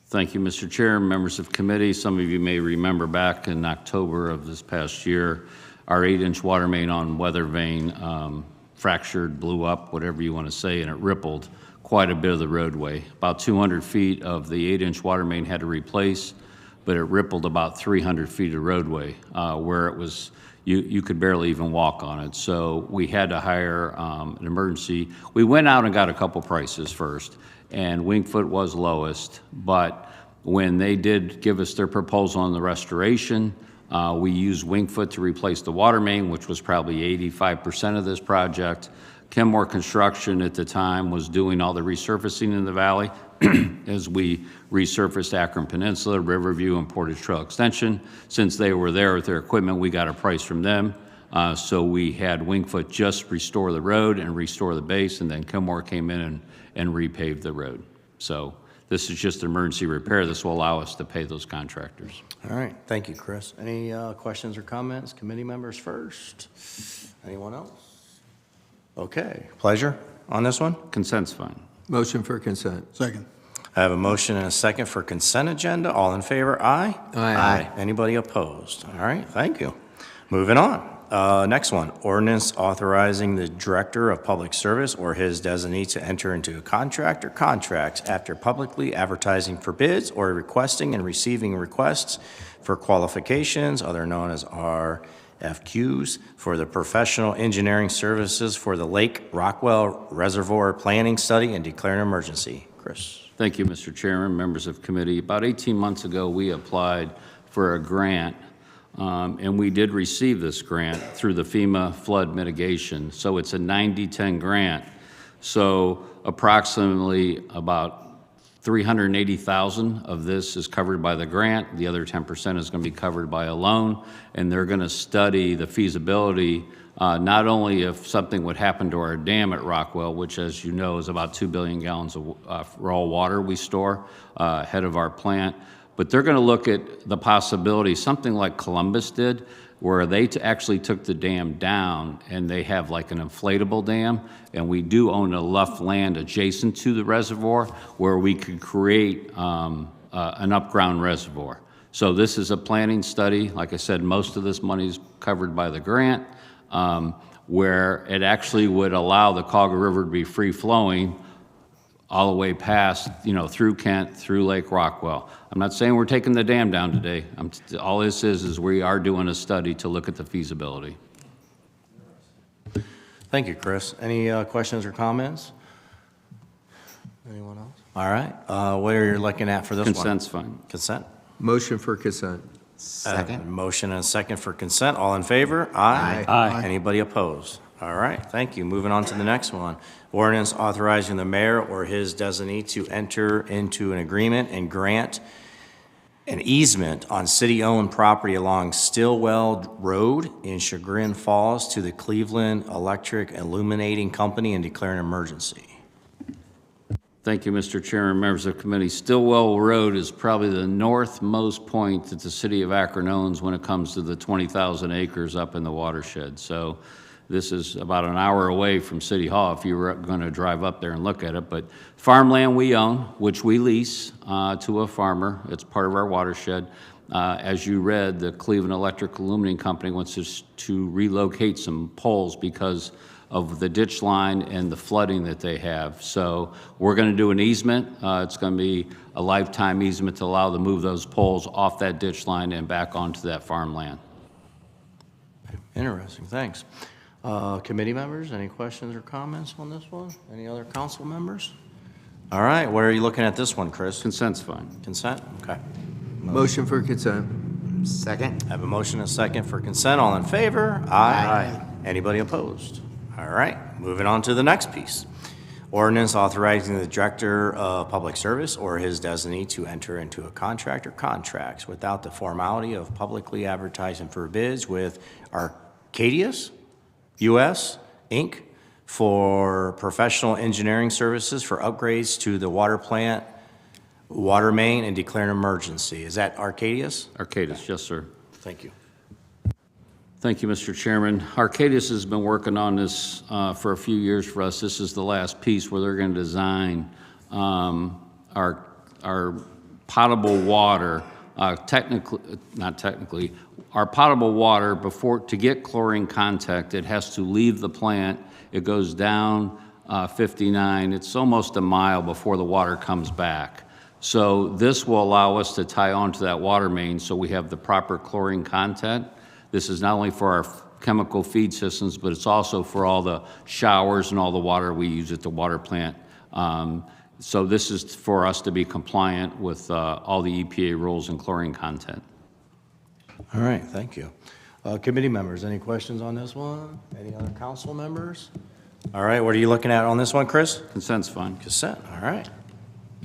Q: Thank you, Mr. Chair, members of committee. Some of you may remember back in October of this past year, our 8-inch water main on Weather Vane fractured, blew up, whatever you want to say, and it rippled quite a bit of the roadway. About 200 feet of the 8-inch water main had to replace, but it rippled about 300 feet of roadway where it was, you could barely even walk on it. So we had to hire an emergency. We went out and got a couple prices first, and Wingfoot was lowest, but when they did give us their proposal on the restoration, we used Wingfoot to replace the water main, which was probably 85% of this project. Kenmore Construction at the time was doing all the resurfacing in the valley as we resurfaced Akron Peninsula, Riverview, and Portage Trail Extension. Since they were there with their equipment, we got a price from them. So we had Wingfoot just restore the road and restore the base, and then Kenmore came in and repaved the road. So this is just an emergency repair. This will allow us to pay those contractors.
P: All right, thank you, Chris. Any questions or comments? Committee members first. Anyone else? Okay, pleasure on this one?
Q: Consent's fine.
S: Motion for consent.
N: Second.
P: I have a motion and a second for consent agenda. All in favor, aye?
S: Aye.
P: Anybody opposed? All right, thank you. Moving on. Next one, ordinance authorizing the Director of Public Service or his designee to enter into a contract or contracts after publicly advertising for bids or requesting and receiving requests for qualifications, other known as RFQs, for the professional engineering services for the Lake Rockwell Reservoir Planning Study and declare an emergency. Chris.
Q: Thank you, Mr. Chairman, members of committee. About 18 months ago, we applied for a grant, and we did receive this grant through the FEMA flood mitigation. So it's a 90-10 grant. So approximately about $380,000 of this is covered by the grant. The other 10% is going to be covered by a loan, and they're going to study the feasibility not only if something would happen to our dam at Rockwell, which, as you know, is about 2 billion gallons of raw water we store ahead of our plant, but they're going to look at the possibility, something like Columbus did, where they actually took the dam down and they have like an inflatable dam, and we do own enough land adjacent to the reservoir where we could create an upground reservoir. So this is a planning study. Like I said, most of this money is covered by the grant, where it actually would allow the Cauga River to be free-flowing all the way past, through Kent, through Lake Rockwell. I'm not saying we're taking the dam down today. All this is we are doing a study to look at the feasibility.
P: Thank you, Chris. Any questions or comments? Anyone else? All right. What are you looking at for this one?
Q: Consent's fine.
P: Consent.
S: Motion for consent.
P: Second. Motion and a second for consent. All in favor? Aye.
Q: Aye.
P: Anybody opposed? All right, thank you. Moving on to the next one. Ordinance authorizing the mayor or his designee to enter into an agreement and grant an easement on city-owned property along Stillwell Road in Chagrin Falls to the Cleveland Electric Illuminating Company and declare an emergency.
Q: Thank you, Mr. Chairman, members of the committee. Stillwell Road is probably the northmost point that the city of Akron owns when it comes to the 20,000 acres up in the watershed. So this is about an hour away from City Hall if you were going to drive up there and look at it. But farmland we own, which we lease to a farmer. It's part of our watershed. As you read, the Cleveland Electric Illuminating Company wants us to relocate some poles because of the ditch line and the flooding that they have. So we're going to do an easement. It's going to be a lifetime easement to allow them to move those poles off that ditch line and back onto that farmland.
P: Interesting, thanks. Committee members, any questions or comments on this one? Any other council members? All right, where are you looking at this one, Chris?
Q: Consent's fine.
P: Consent, okay.
S: Motion for consent.
T: Second.
P: I have a motion and a second for consent. All in favor? Aye. Anybody opposed? All right, moving on to the next piece. Ordinance authorizing the Director of Public Service or his designee to enter into a contract or contracts without the formality of publicly advertising for bids with Arcadius U.S., Inc. for professional engineering services for upgrades to the water plant water main and declare an emergency. Is that Arcadius?
Q: Arcadis, yes, sir.
P: Thank you.
Q: Thank you, Mr. Chairman. Arcadis has been working on this for a few years for us. This is the last piece where they're going to design our potable water, our potable water to get chlorine contact, it has to leave the plant. It goes down 59. It's almost a mile before the water comes back. So this will allow us to tie onto that water main so we have the proper chlorine content. This is not only for our chemical feed systems, but it's also for all the showers and all the water we use at the water plant. So this is for us to be compliant with all the EPA rules and chlorine content.
P: All right, thank you. Committee members, any questions on this one? Any other council members? All right, what are you looking at on this one, Chris?
Q: Consent's fine.
P: Consent, all right.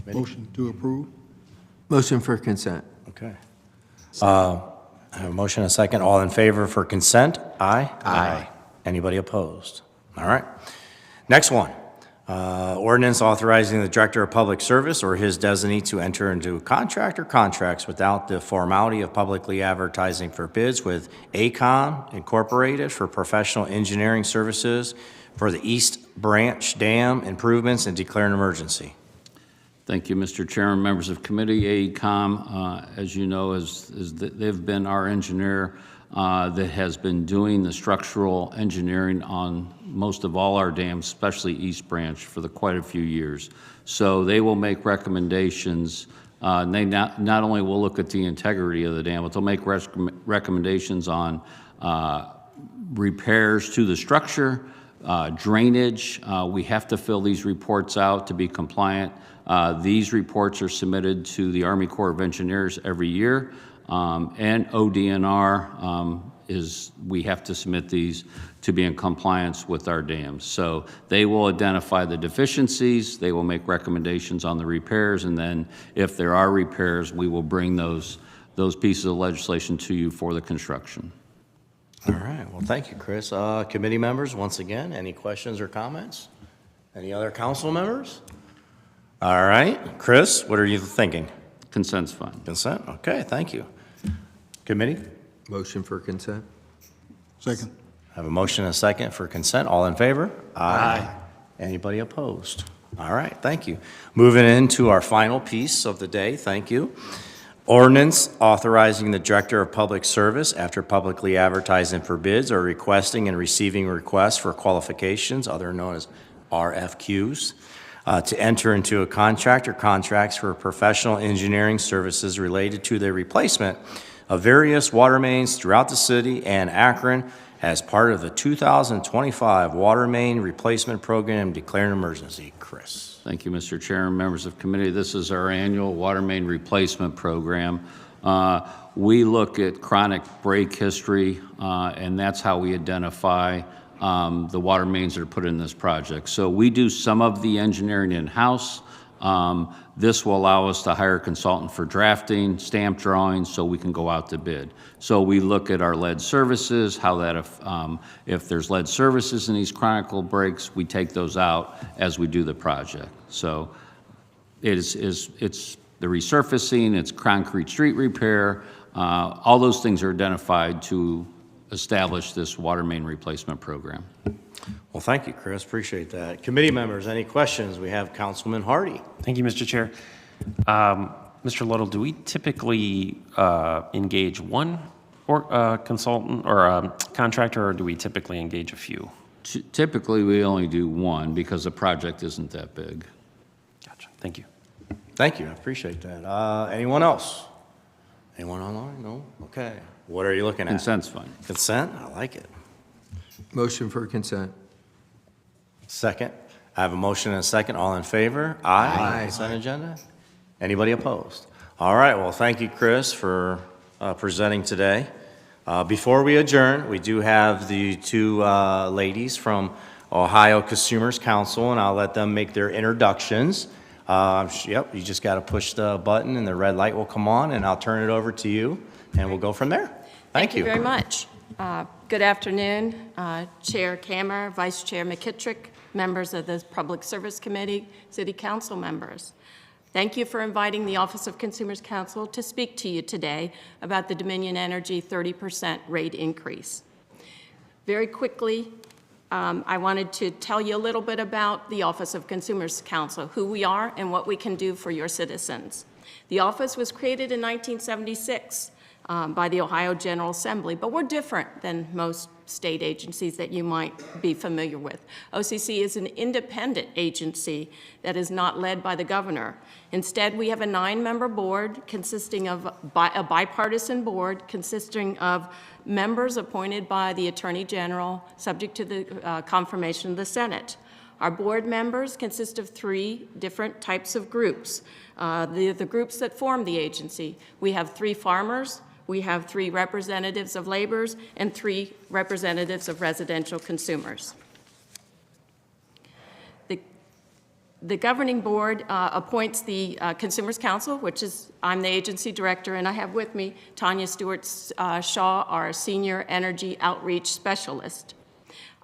N: Motion to approve?
S: Motion for consent.
P: Okay. I have a motion and a second. All in favor for consent? Aye? Aye. Anybody opposed? All right. Next one. Ordinance authorizing the Director of Public Service or his designee to enter into contract or contracts without the formality of publicly advertising for bids with Akron Incorporated for professional engineering services for the East Branch Dam improvements and declare an emergency.
Q: Thank you, Mr. Chairman, members of committee. AECOM, as you know, they've been our engineer that has been doing the structural engineering on most of all our dams, especially East Branch, for quite a few years. So they will make recommendations. They not only will look at the integrity of the dam, but they'll make recommendations on repairs to the structure, drainage. We have to fill these reports out to be compliant. These reports are submitted to the Army Corps of Engineers every year, and ODNR we have to submit these to be in compliance with our dams. So they will identify the deficiencies, they will make recommendations on the repairs, and then if there are repairs, we will bring those pieces of legislation to you for the construction.
P: All right, well, thank you, Chris. Committee members, once again, any questions or comments? Any other council members? All right, Chris, what are you thinking?
Q: Consent's fine.
P: Consent, okay, thank you. Committee?
S: Motion for consent.
N: Second.
P: I have a motion and a second for consent. All in favor? Aye. Anybody opposed? All right, thank you. Moving into our final piece of the day, thank you. Ordinance authorizing the Director of Public Service after publicly advertising for bids or requesting and receiving requests for qualifications, otherwise known as RFQs, to enter into a contract or contracts for professional engineering services related to the replacement of various water mains throughout the city and Akron as part of the 2025 Water Main Replacement Program. Declare an emergency. Chris.
Q: Thank you, Mr. Chairman, members of committee. This is our annual water main replacement program. We look at chronic break history, and that's how we identify the water mains that are put in this project. So we do some of the engineering in-house. This will allow us to hire a consultant for drafting, stamp drawings, so we can go out to bid. So we look at our lead services, how that if there's lead services in these chronic breaks, we take those out as we do the project. So it's the resurfacing, it's concrete street repair, all those things are identified to establish this water main replacement program.
P: Well, thank you, Chris. Appreciate that. Committee members, any questions? We have Councilman Hardy.
R: Thank you, Mr. Chair. Mr. Little, do we typically engage one consultant or contractor, or do we typically engage a few?
Q: Typically, we only do one because the project isn't that big.
R: Gotcha. Thank you.
P: Thank you. I appreciate that. Anyone else? Anyone online? No? Okay. What are you looking at?
Q: Consent's fine.
P: Consent? I like it.
S: Motion for consent.
P: Second. I have a motion and a second. All in favor? Aye. Consent agenda? Anybody opposed? All right. Well, thank you, Chris, for presenting today. Before we adjourn, we do have the two ladies from Ohio Consumers Council, and I'll let them make their introductions. Yep, you just got to push the button, and the red light will come on, and I'll turn it over to you, and we'll go from there. Thank you
U: Thank you very much. Good afternoon, Chair Kammer, Vice Chair McKittrick, members of the Public Service Committee, City Council members. Thank you for inviting the Office of Consumers Counsel to speak to you today about the Dominion Energy 30% rate increase. Very quickly, I wanted to tell you a little bit about the Office of Consumers Counsel, who we are and what we can do for your citizens. The office was created in 1976 by the Ohio General Assembly, but we're different than most state agencies that you might be familiar with. OCC is an independent agency that is not led by the governor. Instead, we have a 9-member board consisting of a bipartisan board consisting of members appointed by the Attorney General, subject to the confirmation of the Senate. Our board members consist of 3 different types of groups, the groups that form the agency. We have 3 farmers, we have 3 representatives of laborers, and 3 representatives of residential consumers. The governing board appoints the Consumers Counsel, which is, I'm the agency director, and I have with me Tanya Stewart-Shaw, our senior energy outreach specialist.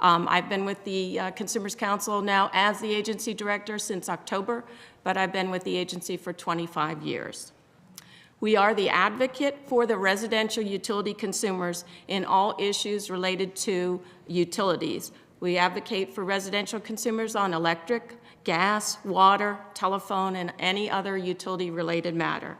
U: I've been with the Consumers Counsel now as the agency director since October, but I've been with the agency for 25 years. We are the advocate for the residential utility consumers in all issues related to utilities. We advocate for residential consumers on electric, gas, water, telephone, and any other utility-related matter.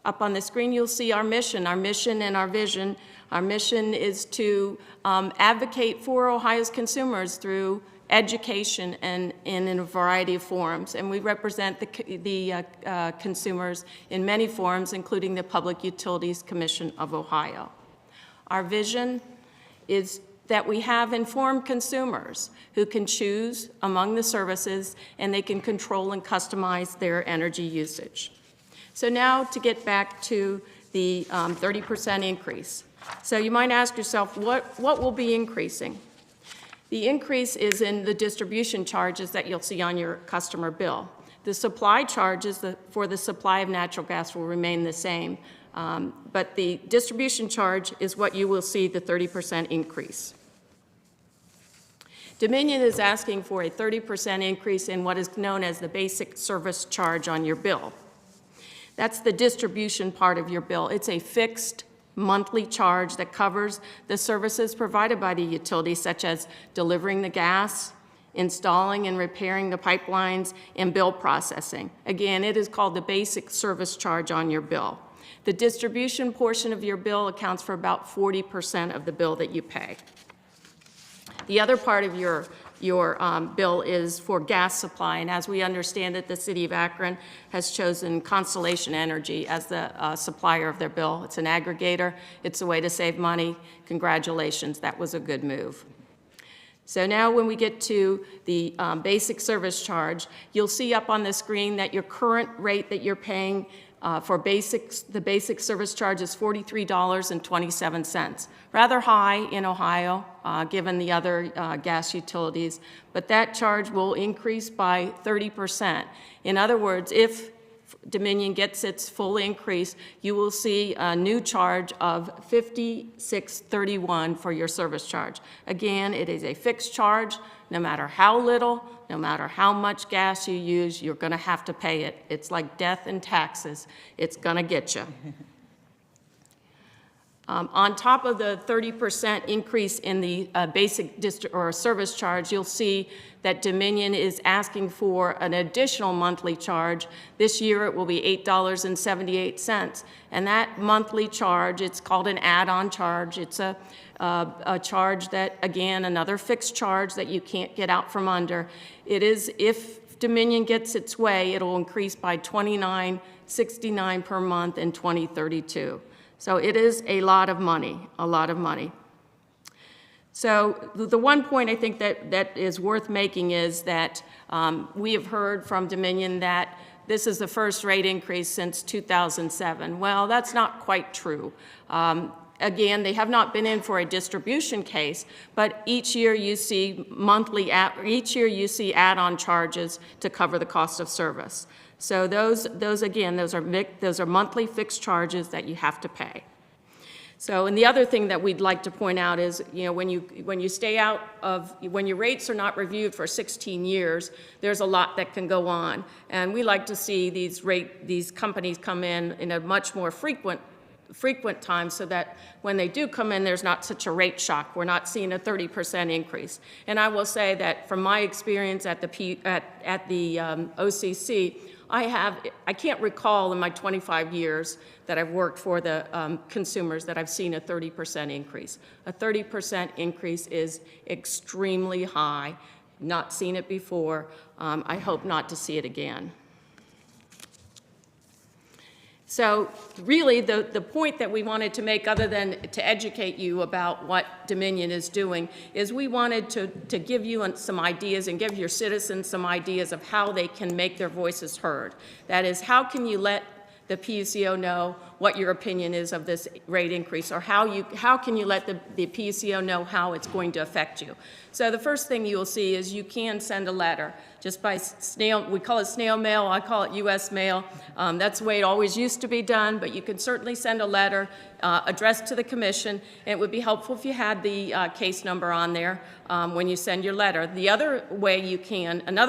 U: Up on the screen, you'll see our mission and our vision. Our mission is to advocate for Ohio's consumers through education and in a variety of forums. And we represent the consumers in many forums, including the Public Utilities Commission of Ohio. Our vision is that we have informed consumers who can choose among the services, and they can control and customize their energy usage. So now to get back to the 30% increase. So you might ask yourself, what will be increasing? The increase is in the distribution charges that you'll see on your customer bill. The supply charges for the supply of natural gas will remain the same, but the distribution charge is what you will see the 30% increase. Dominion is asking for a 30% increase in what is known as the basic service charge on your bill. That's the distribution part of your bill. It's a fixed monthly charge that covers the services provided by the utility, such as delivering the gas, installing and repairing the pipelines, and bill processing. Again, it is called the basic service charge on your bill. The distribution portion of your bill accounts for about 40% of the bill that you pay. The other part of your bill is for gas supply, and as we understand it, the City of Akron has chosen Constellation Energy as the supplier of their bill. It's an aggregator. It's a way to save money. Congratulations, that was a good move. So now when we get to the basic service charge, you'll see up on the screen that your current rate that you're paying for the basic service charge is $43.27. Rather high in Ohio, given the other gas utilities, but that charge will increase by 30%. In other words, if Dominion gets its full increase, you will see a new charge of $56.31 for your service charge. Again, it is a fixed charge. No matter how little, no matter how much gas you use, you're going to have to pay it. It's like death and taxes. It's going to get you. On top of the 30% increase in the basic service charge, you'll see that Dominion is asking for an additional monthly charge. This year it will be $8.78. And that monthly charge, it's called an add-on charge. It's a charge that, again, another fixed charge that you can't get out from under. It is, if Dominion gets its way, it'll increase by $29.69 per month in 2032. So it is a lot of money, a lot of money. So the one point I think that is worth making is that we have heard from Dominion that this is the first rate increase since 2007. Well, that's not quite true. Again, they have not been in for a distribution case, but each year you see add-on charges to cover the cost of service. So those are monthly fixed charges that you have to pay. So, and the other thing that we'd like to point out is, you know, when your rates are not reviewed for 16 years, there's a lot that can go on. And we like to see these companies come in a much more frequent time, so that when they do come in, there's not such a rate shock. We're not seeing a 30% increase. And I will say that from my experience at the OCC, I can't recall in my 25 years that I've worked for the consumers that I've seen a 30% increase. A 30% increase is extremely high. Not seen it before. I hope not to see it again. So really, the point that we wanted to make, other than to educate you about what Dominion is doing, is we wanted to give you some ideas and give your citizens some ideas of how they can make their voices heard. That is, how can you let the PUCO know what your opinion is of this rate increase, or how can you let the PUCO know how it's going to affect you? So the first thing you will see is you can send a letter just by snail. We call it snail mail. I call it U.S. mail. That's the way it always used to be done, but you can certainly send a letter addressed to the commission. And it would be helpful if you had the case number on there when you send your letter. Another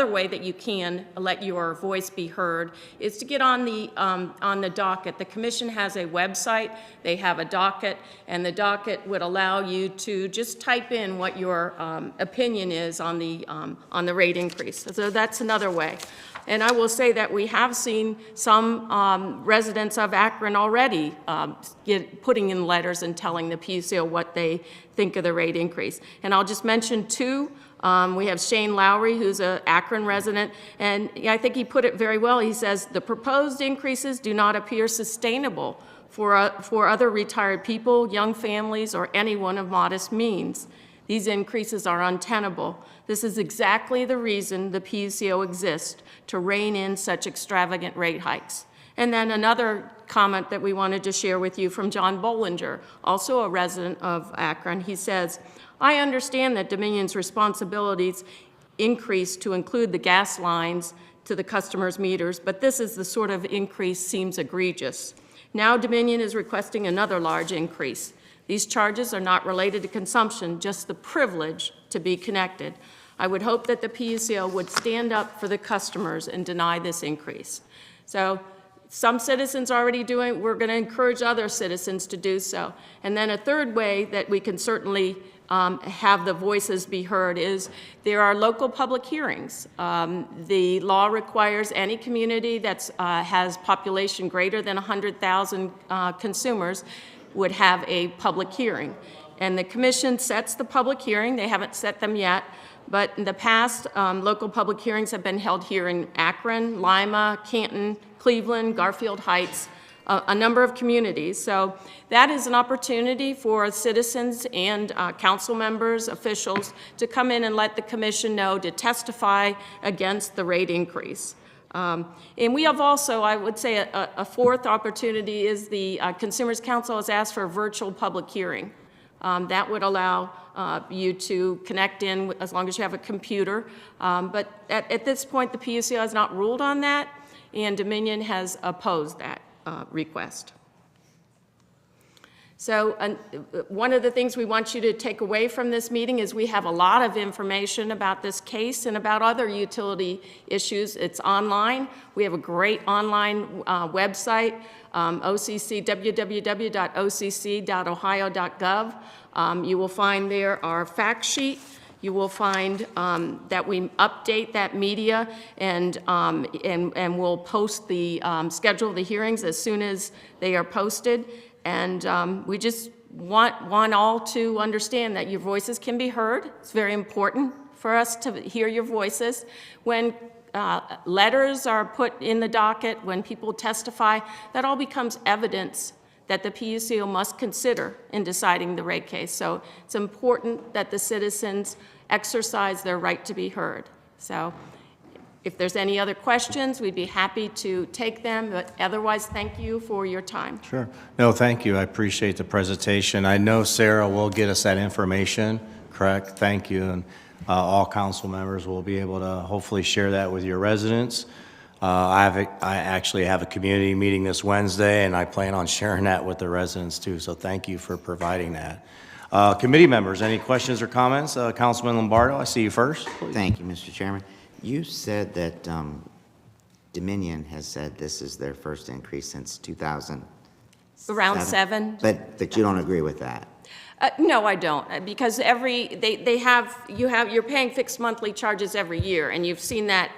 U: way that you can let your voice be heard is to get on the docket. The commission has a website. They have a docket, and the docket would allow you to just type in what your opinion is on the rate increase. So that's another way. And I will say that we have seen some residents of Akron already putting in letters and telling the PUCO what they think of the rate increase. And I'll just mention two. We have Shane Lowry, who's an Akron resident, and I think he put it very well. He says, the proposed increases do not appear sustainable for other retired people, young families, or anyone of modest means. These increases are untenable. This is exactly the reason the PUCO exists, to rein in such extravagant rate hikes. And then another comment that we wanted to share with you from John Bollinger, also a resident of Akron. He says, I understand that Dominion's responsibilities increase to include the gas lines to the customer's meters, but this is the sort of increase seems egregious. Now Dominion is requesting another large increase. These charges are not related to consumption, just the privilege to be connected. I would hope that the PUCO would stand up for the customers and deny this increase. So some citizens are already doing it. We're going to encourage other citizens to do so. And then a third way that we can certainly have the voices be heard is there are local public hearings. The law requires any community that has population greater than 100,000 consumers would have a public hearing. And the commission sets the public hearing. They haven't set them yet, but in the past, local public hearings have been held here in Akron, Lima, Canton, Cleveland, Garfield Heights, a number of communities. So that is an opportunity for citizens and council members, officials, to come in and let the commission know, to testify against the rate increase. And we have also, I would say, a fourth opportunity is the Consumers Council has asked for a virtual public hearing. That would allow you to connect in as long as you have a computer. But at this point, the PUCO has not ruled on that, and Dominion has opposed that request. So one of the things we want you to take away from this meeting is we have a lot of information about this case and about other utility issues. It's online. We have a great online website, www.occ.ohio.gov. You will find there our fact sheet. You will find that we update that media and we'll post the schedule of the hearings as soon as they are posted. And we just want all to understand that your voices can be heard. It's very important for us to hear your voices. When letters are put in the docket, when people testify, that all becomes evidence that the PUCO must consider in deciding the rate case. So it's important that the citizens exercise their right to be heard. So if there's any other questions, we'd be happy to take them, but otherwise, thank you for your time.
P: Sure. No, thank you. I appreciate the presentation. I know Sarah will get us that information, correct? Thank you. And all council members will be able to hopefully share that with your residents. I actually have a community meeting this Wednesday, and I plan on sharing that with the residents too, so thank you for providing that. Committee members, any questions or comments? Councilman Lombardo, I see you first. Please.
T: Thank you, Mr. Chairman. You said that Dominion has said this is their first increase since 2000.
U: Around 7.
T: But you don't agree with that?
U: No, I don't, because you're paying fixed monthly charges every year, and you've seen that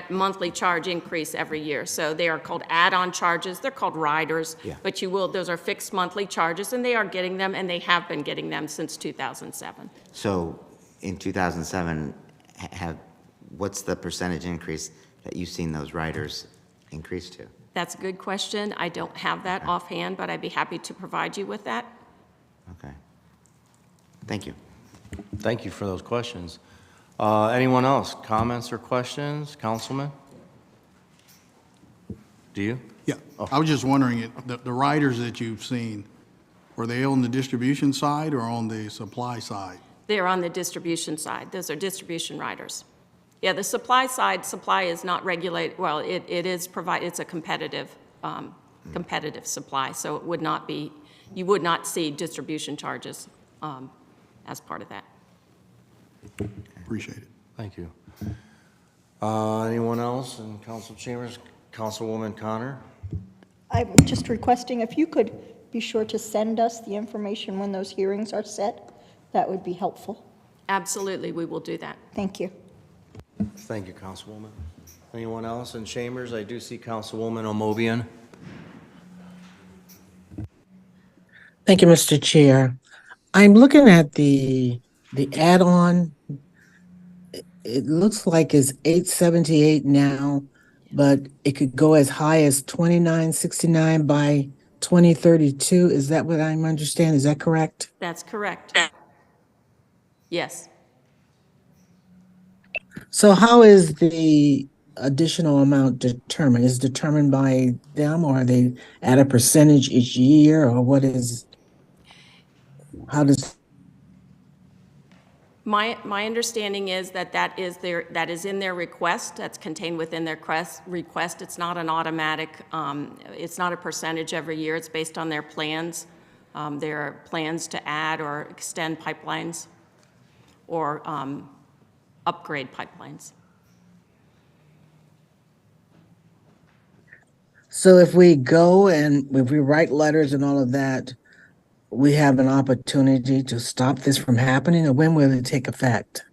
U: monthly charge increase every year. So they are called add-on charges. They're called riders, but those are fixed monthly charges, and they are getting them, and they have been getting them since 2007.
T: So in 2007, what's the percentage increase that you've seen those riders increase to?
U: That's a good question. I don't have that offhand, but I'd be happy to provide you with that.
T: Okay. Thank you.
P: Thank you for those questions. Anyone else? Comments or questions? Councilman? Do you?
N: Yeah, I was just wondering, the riders that you've seen, were they on the distribution side or on the supply side?
U: They're on the distribution side. Those are distribution riders. Yeah, the supply side, supply is not regulated, well, it is provided, it's a competitive supply, so it would not be, you would not see distribution charges as part of that.
N: Appreciate it.
P: Thank you. Anyone else in council chambers? Councilwoman Connor?
H: I'm just requesting if you could be sure to send us the information when those hearings are set, that would be helpful.
U: Absolutely, we will do that.
H: Thank you.
P: Thank you, Councilwoman. Anyone else in chambers? I do see Councilwoman Omobian.
M: Thank you, Mr. Chair. I'm looking at the add-on. It looks like it's $878 now, but it could go as high as $2969 by 2032. Is that what I'm understanding? Is that correct?
U: That's correct. Yes.
M: So how is the additional amount determined? Is it determined by them, or are they at a percentage each year, or what is, how does?
U: My understanding is that is in their request. That's contained within their request. It's not an automatic. It's not a percentage every year. It's based on their plans. There are plans to add or extend pipelines, or upgrade pipelines.
M: So if we go and if we write letters and all of that, we have an opportunity to stop this from happening, or when will it take effect?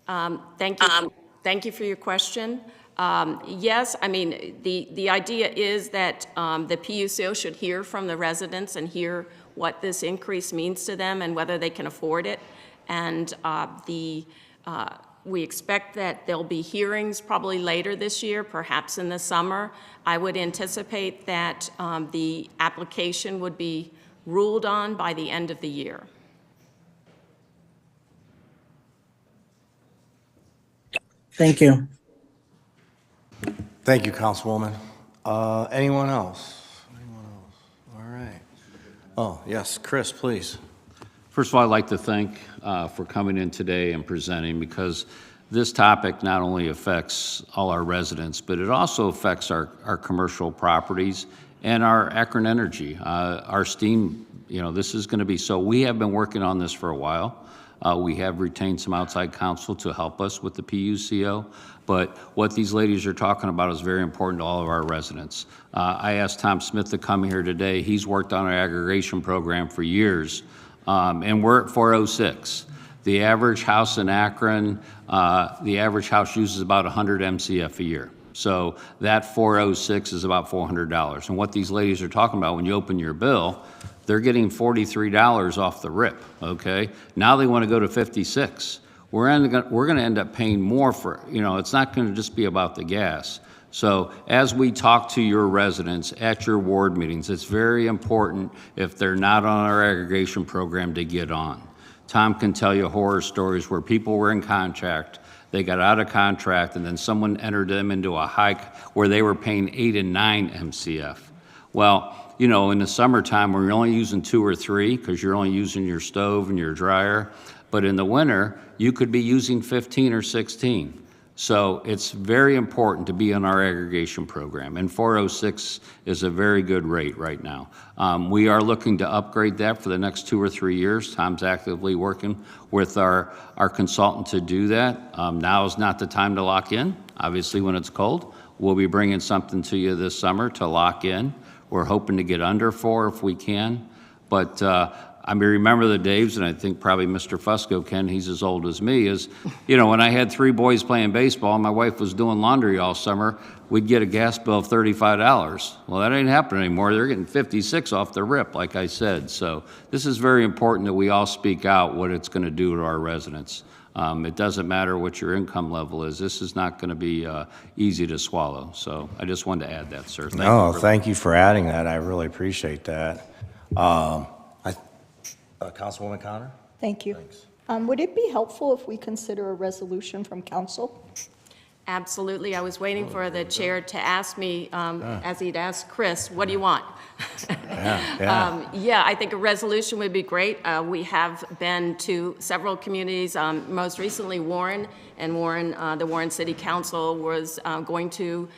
U: Thank you. Thank you for your question. Yes, I mean, the idea is that the PUCO should hear from the residents and hear what this increase means to them and whether they can afford it. And we expect that there'll be hearings probably later this year, perhaps in the summer. I would anticipate that the application would be ruled on by the end of the year.
M: Thank you.
P: Thank you, Councilwoman. Anyone else? Anyone else? All right. Oh, yes, Chris, please.
Q: First of all, I'd like to thank for coming in today and presenting, because this topic not only affects all our residents, but it also affects our commercial properties and our Akron Energy, our steam. This is going to be, so we have been working on this for a while. We have retained some outside counsel to help us with the PUCO, but what these ladies are talking about is very important to all of our residents. I asked Tom Smith to come here today. He's worked on our aggregation program for years, and we're at 406. The average house in Akron, the average house uses about 100 MCF a year. So that 406 is about $400. And what these ladies are talking about, when you open your bill, they're getting $43 off the rip, okay? Now they want to go to 56. We're going to end up paying more for, it's not going to just be about the gas. So as we talk to your residents at your ward meetings, it's very important, if they're not on our aggregation program, to get on. Tom can tell you horror stories where people were in contract, they got out of contract, and then someone entered them into a hike where they were paying 8 and 9 MCF. Well, in the summertime, we're only using 2 or 3 because you're only using your stove and your dryer. But in the winter, you could be using 15 or 16. So it's very important to be on our aggregation program, and 406 is a very good rate right now. We are looking to upgrade that for the next 2 or 3 years. Tom's actively working with our consultant to do that. Now is not the time to lock in, obviously when it's cold. We'll be bringing something to you this summer to lock in. We're hoping to get under 4 if we can, but I mean, remember the days, and I think probably Mr. Fusco can, he's as old as me, is, you know, when I had 3 boys playing baseball and my wife was doing laundry all summer, we'd get a gas bill of $35. Well, that ain't happening anymore. They're getting 56 off the rip, like I said. So this is very important that we all speak out what it's going to do to our residents. It doesn't matter what your income level is. This is not going to be easy to swallow. So I just wanted to add that, sir.
P: Thank you for adding that. I really appreciate that. Councilwoman Connor?
H: Thank you. Would it be helpful if we consider a resolution from council?
U: Absolutely. I was waiting for the chair to ask me, as he'd asked Chris, what do you want? Yeah, I think a resolution would be great. We have been to several communities, most recently Warren, and the Warren City Council was going to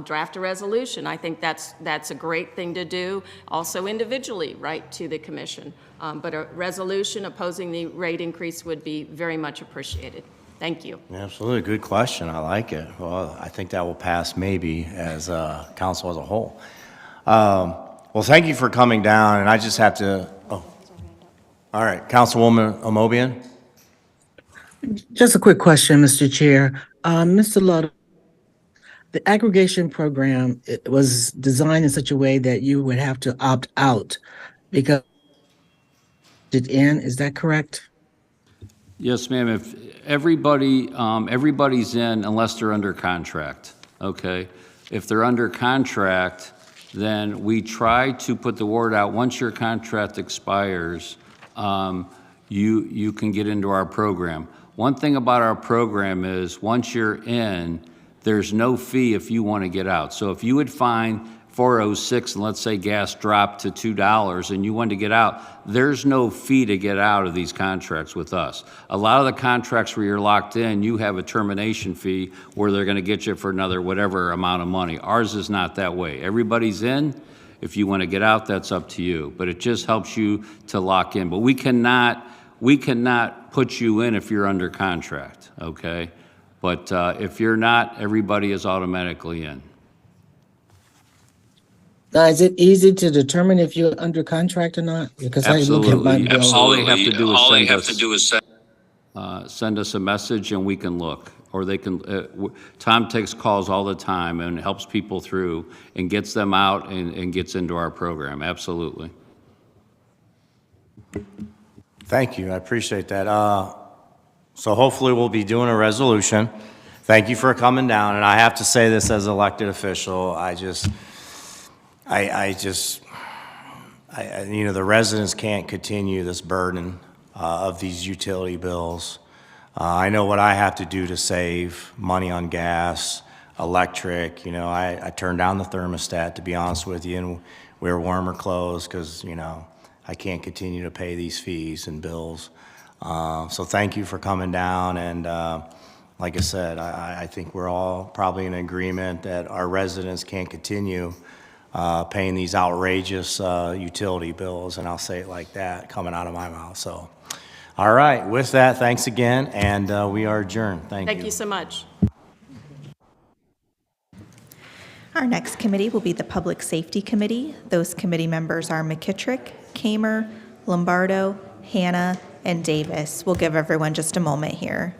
U: draft a resolution. I think that's a great thing to do. Also individually, write to the commission. But a resolution opposing the rate increase would be very much appreciated. Thank you.
P: Absolutely, good question. I like it. Well, I think that will pass maybe as council as a whole. Well, thank you for coming down, and I just have to, all right, Councilwoman Amobian?
M: Just a quick question, Mr. Chair. Mr. Ludlow, the aggregation program, it was designed in such a way that you would have to opt out because is that correct?
Q: Yes, ma'am. If everybody's in unless they're under contract, okay? If they're under contract, then we try to put the word out, once your contract expires, you can get into our program. One thing about our program is once you're in, there's no fee if you want to get out. So if you would find 406 and let's say gas dropped to $2 and you wanted to get out, there's no fee to get out of these contracts with us. A lot of the contracts where you're locked in, you have a termination fee where they're going to get you for another whatever amount of money. Ours is not that way. Everybody's in. If you want to get out, that's up to you. But it just helps you to lock in. But we cannot put you in if you're under contract, okay? But if you're not, everybody is automatically in.
M: Now, is it easy to determine if you're under contract or not? Because
Q: Absolutely.
M: I look at my bill.
Q: All they have to do is send us a message and we can look. Or they can, Tom takes calls all the time and helps people through and gets them out and gets into our program. Absolutely.
P: Thank you, I appreciate that. So hopefully we'll be doing a resolution. Thank you for coming down, and I have to say this as elected official, you know, the residents can't continue this burden of these utility bills. I know what I have to do to save money on gas, electric. You know, I turned down the thermostat, to be honest with you, and wear warmer clothes because, you know, I can't continue to pay these fees and bills. So thank you for coming down, and like I said, I think we're all probably in agreement that our residents can't continue paying these outrageous utility bills, and I'll say it like that coming out of my mouth. So, all right, with that, thanks again, and we are adjourned. Thank you.
U: Thank you so much.
B: Our next committee will be the Public Safety Committee. Those committee members are McKittrick, Kamer, Lombardo, Hanna, and Davis. We'll give everyone just a moment here.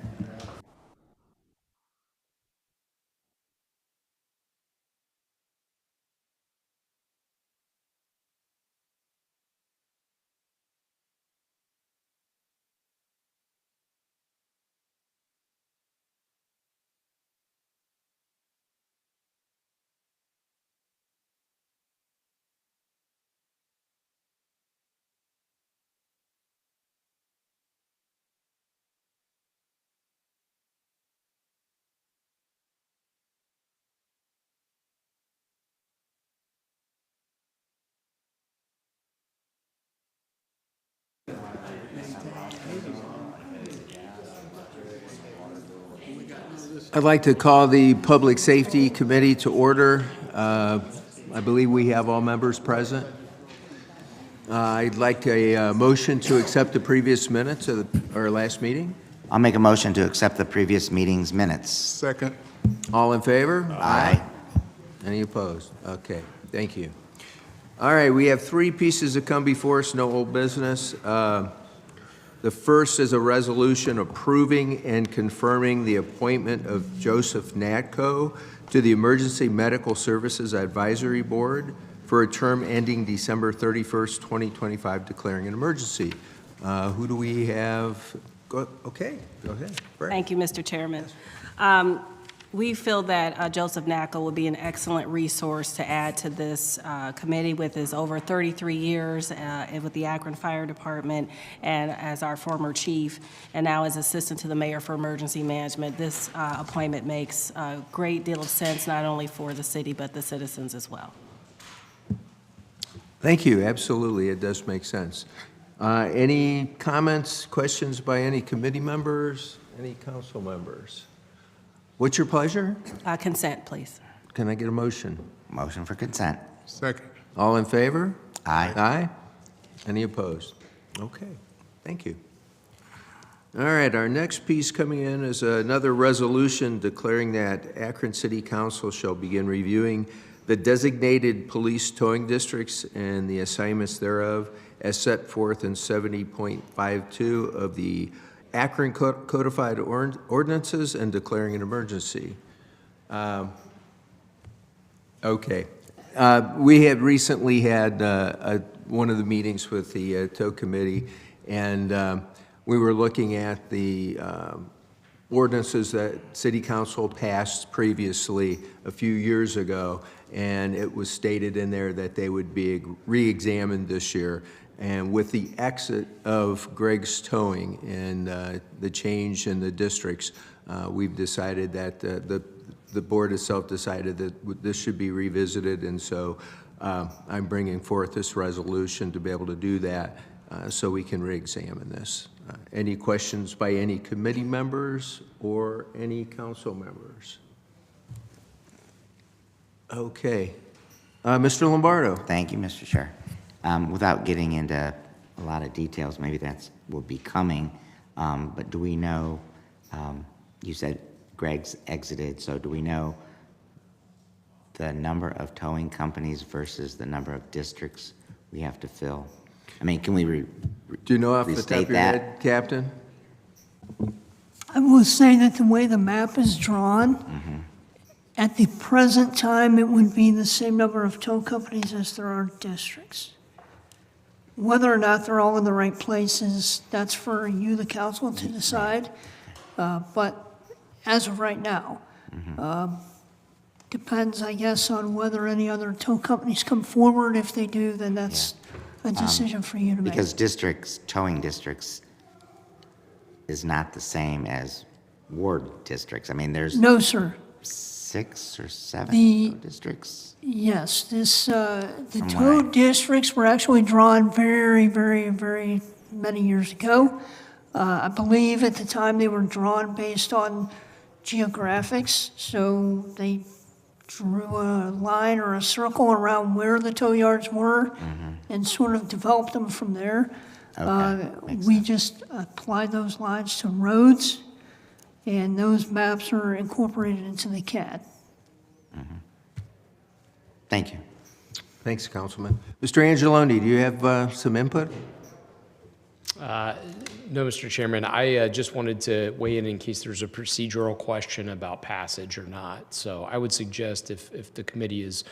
S: I'd like to call the Public Safety Committee to order. I believe we have all members present. I'd like a motion to accept the previous minutes of our last meeting.
T: I'll make a motion to accept the previous meeting's minutes.
D: Second.
S: All in favor?
T: Aye.
S: Any opposed? Okay, thank you. All right, we have three pieces that come before us, no old business. The first is a resolution approving and confirming the appointment of Joseph Natko to the Emergency Medical Services Advisory Board for a term ending December 31st, 2025, declaring an emergency. Who do we have? Okay, go ahead. Brett.
F: Thank you, Mr. Chairman. We feel that Joseph Natko will be an excellent resource to add to this committee with his over 33 years with the Akron Fire Department and as our former chief, and now as assistant to the mayor for emergency management. This appointment makes a great deal of sense, not only for the city, but the citizens as well.
S: Thank you, absolutely, it does make sense. Any comments, questions by any committee members, any council members? What's your pleasure?
F: Consent, please.
S: Can I get a motion?
T: Motion for consent.
D: Second.
S: All in favor?
T: Aye.
S: Aye? Any opposed? Okay, thank you. All right, our next piece coming in is another resolution declaring that Akron City Council shall begin reviewing the designated police towing districts and the assignments thereof as set forth in 70.52 of the Akron Codified Ordinances and declaring an emergency. Okay. We had recently had one of the meetings with the tow committee, and we were looking at the ordinances that City Council passed previously a few years ago, and it was stated in there that they would be re-examined this year. And with the exit of Greg's Towing and the change in the districts, we've decided that the board itself decided that this should be revisited, and so I'm bringing forth this resolution to be able to do that so we can re-examine this. Any questions by any committee members or any council members? Okay. Mr. Lombardo.
T: Thank you, Mr. Chair. Without getting into a lot of details, maybe that will be coming, but do we know, you said Greg's exited, so do we know the number of towing companies versus the number of districts we have to fill? I mean, can we
S: do you know off the top of your head, Captain?
V: I will say that the way the map is drawn, at the present time, it would be the same number of tow companies as there are districts. Whether or not they're all in the right places, that's for you, the council, to decide. But as of right now, depends, I guess, on whether any other tow companies come forward. If they do, then that's a decision for you to make.
T: Because towing districts is not the same as ward districts. I mean, there's
V: No, sir.
T: 6 or 7
V: The-
T: tow districts.
V: Yes, the
T: From
V: tow
T: what
V: districts were actually drawn very, very, very many years ago. I believe at the time they were drawn based on geographics, so they drew a line or a circle around where the tow yards were and sort of developed them from there. We just applied those lines to roads, and those maps are incorporated into the CAD.
T: Thank you.
S: Thanks, Councilman. Mr. Angeloni, do you have some input?
W: No, Mr. Chairman. I just wanted to weigh in case there's a procedural question about passage or not. So I would suggest if the committee is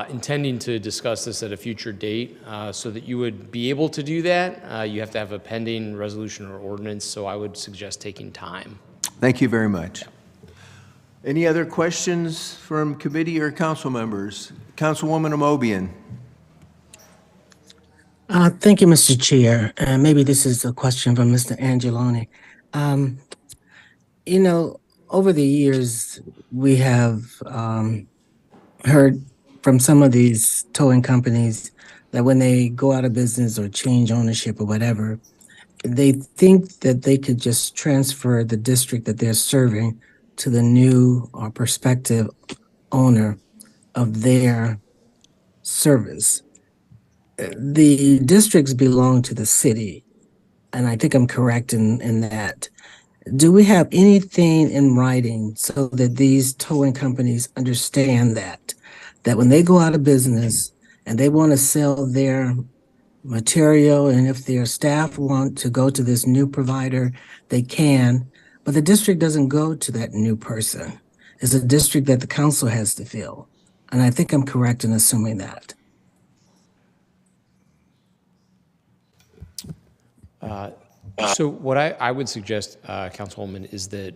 W: intending to discuss this at a future date, so that you would be able to do that, you have to have a pending resolution or ordinance, so I would suggest taking time.
S: Thank you very much. Any other questions from committee or council members? Councilwoman Amobian.
M: Thank you, Mr. Chair. Maybe this is a question from Mr. Angeloni. You know, over the years, we have heard from some of these towing companies that when they go out of business or change ownership or whatever, they think that they could just transfer the district that they're serving to the new or prospective owner of their service. The districts belong to the city, and I think I'm correct in that. Do we have anything in writing so that these towing companies understand that when they go out of business and they want to sell their material, and if their staff want to go to this new provider, they can, but the district doesn't go to that new person. It's a district that the council has to fill. And I think I'm correct in assuming that.
W: So what I would suggest, Councilwoman, is that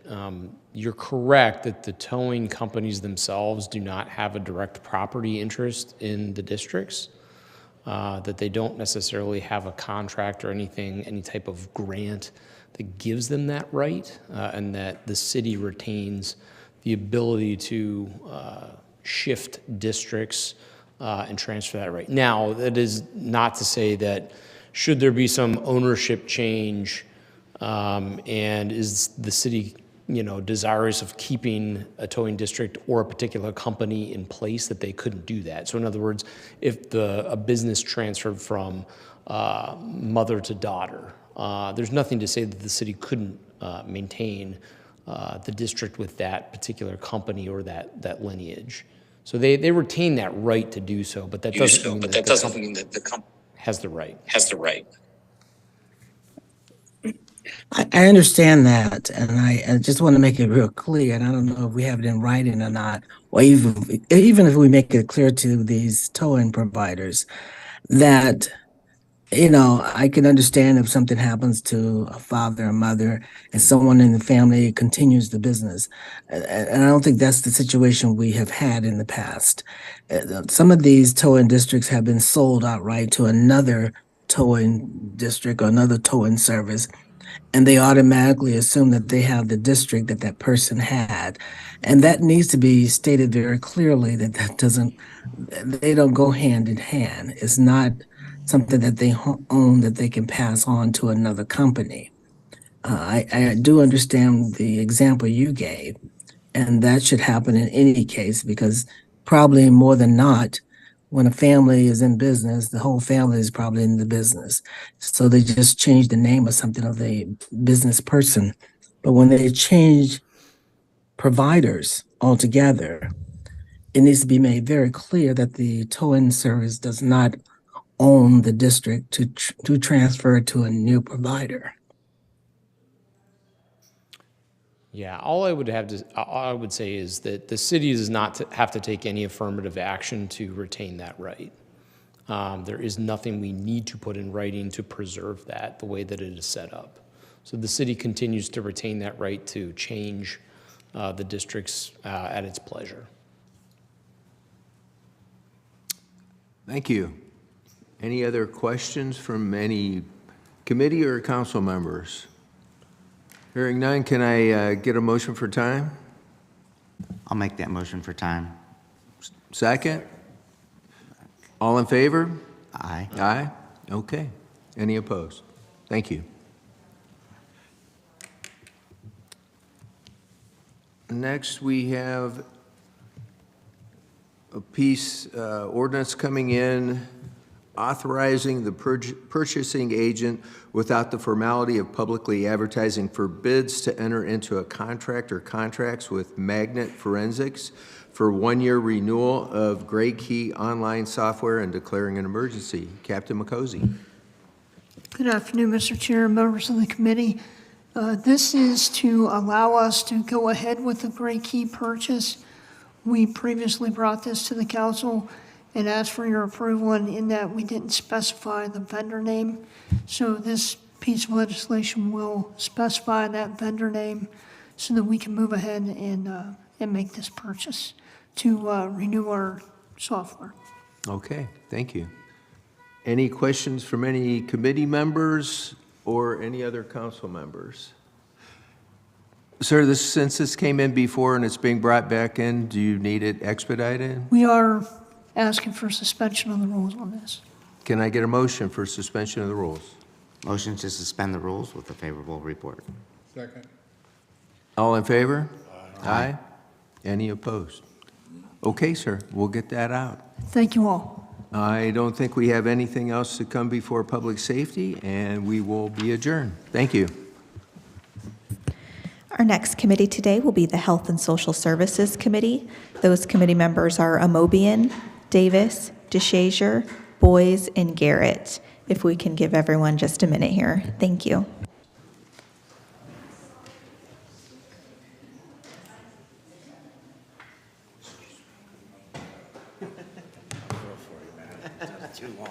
W: you're correct that the towing companies themselves do not have a direct property interest in the districts, that they don't necessarily have a contract or anything, any type of grant that gives them that right, and that the city retains the ability to shift districts and transfer that right. Now, that is not to say that should there be some ownership change, and is the city, desirous of keeping a towing district or a particular company in place, that they couldn't do that. So in other words, if a business transferred from mother to daughter, there's nothing to say that the city couldn't maintain the district with that particular company or that lineage. So they retain that right to do so, but that doesn't mean that the company has the right.
M: I understand that, and I just want to make it real clear, and I don't know if we have it in writing or not, or even if we make it clear to these towing providers that, I can understand if something happens to a father or mother and someone in the family continues the business. And I don't think that's the situation we have had in the past. Some of these towing districts have been sold outright to another towing district or another towing service, and they automatically assume that they have the district that person had. And that needs to be stated very clearly that they don't go hand in hand. It's not something that they own that they can pass on to another company. I do understand the example you gave, and that should happen in any case, because probably more than not, when a family is in business, the whole family is probably in the business. So they just change the name of something of the business person. But when they change providers altogether, it needs to be made very clear that the towing service does not own the district to transfer to a new provider.
W: Yeah, all I would say is that the city does not have to take any affirmative action to retain that right. There is nothing we need to put in writing to preserve that the way that it is set up. So the city continues to retain that right to change the districts at its pleasure.
S: Thank you. Any other questions from any committee or council members? Hearing none, can I get a motion for time?
T: I'll make that motion for time.
S: Second? All in favor?
T: Aye.
S: Aye? Okay. Any opposed? Thank you. Next, we have a piece, ordinance coming in authorizing the purchasing agent without the formality of publicly advertising for bids to enter into a contract or contracts with Magnet Forensics for one-year renewal of Gray Key online software and declaring an emergency. Captain McCosey.
V: Good afternoon, Mr. Chair, members of the committee. This is to allow us to go ahead with the Gray Key purchase. We previously brought this to the council and asked for your approval, and in that we didn't specify the vendor name. So this piece of legislation will specify that vendor name so that we can move ahead and make this purchase to renew our software.
S: Okay, thank you. Any questions from any committee members or any other council members? Sir, since this came in before and it's being brought back in, do you need it expedited?
V: We are asking for suspension of the rules on this.
S: Can I get a motion for suspension of the rules?
T: Motion to suspend the rules with a favorable report.
N: Second.
S: All in favor? Aye. Any opposed? Okay, sir, we'll get that out.
V: Thank you all.
S: I don't think we have anything else to come before public safety, and we will be adjourned. Thank you.
B: Our next committee today will be the Health and Social Services Committee. Those committee members are Amobian, Davis, DeShazier, Boys, and Garrett. If we can give everyone just a minute here. Thank you.
K: Too long.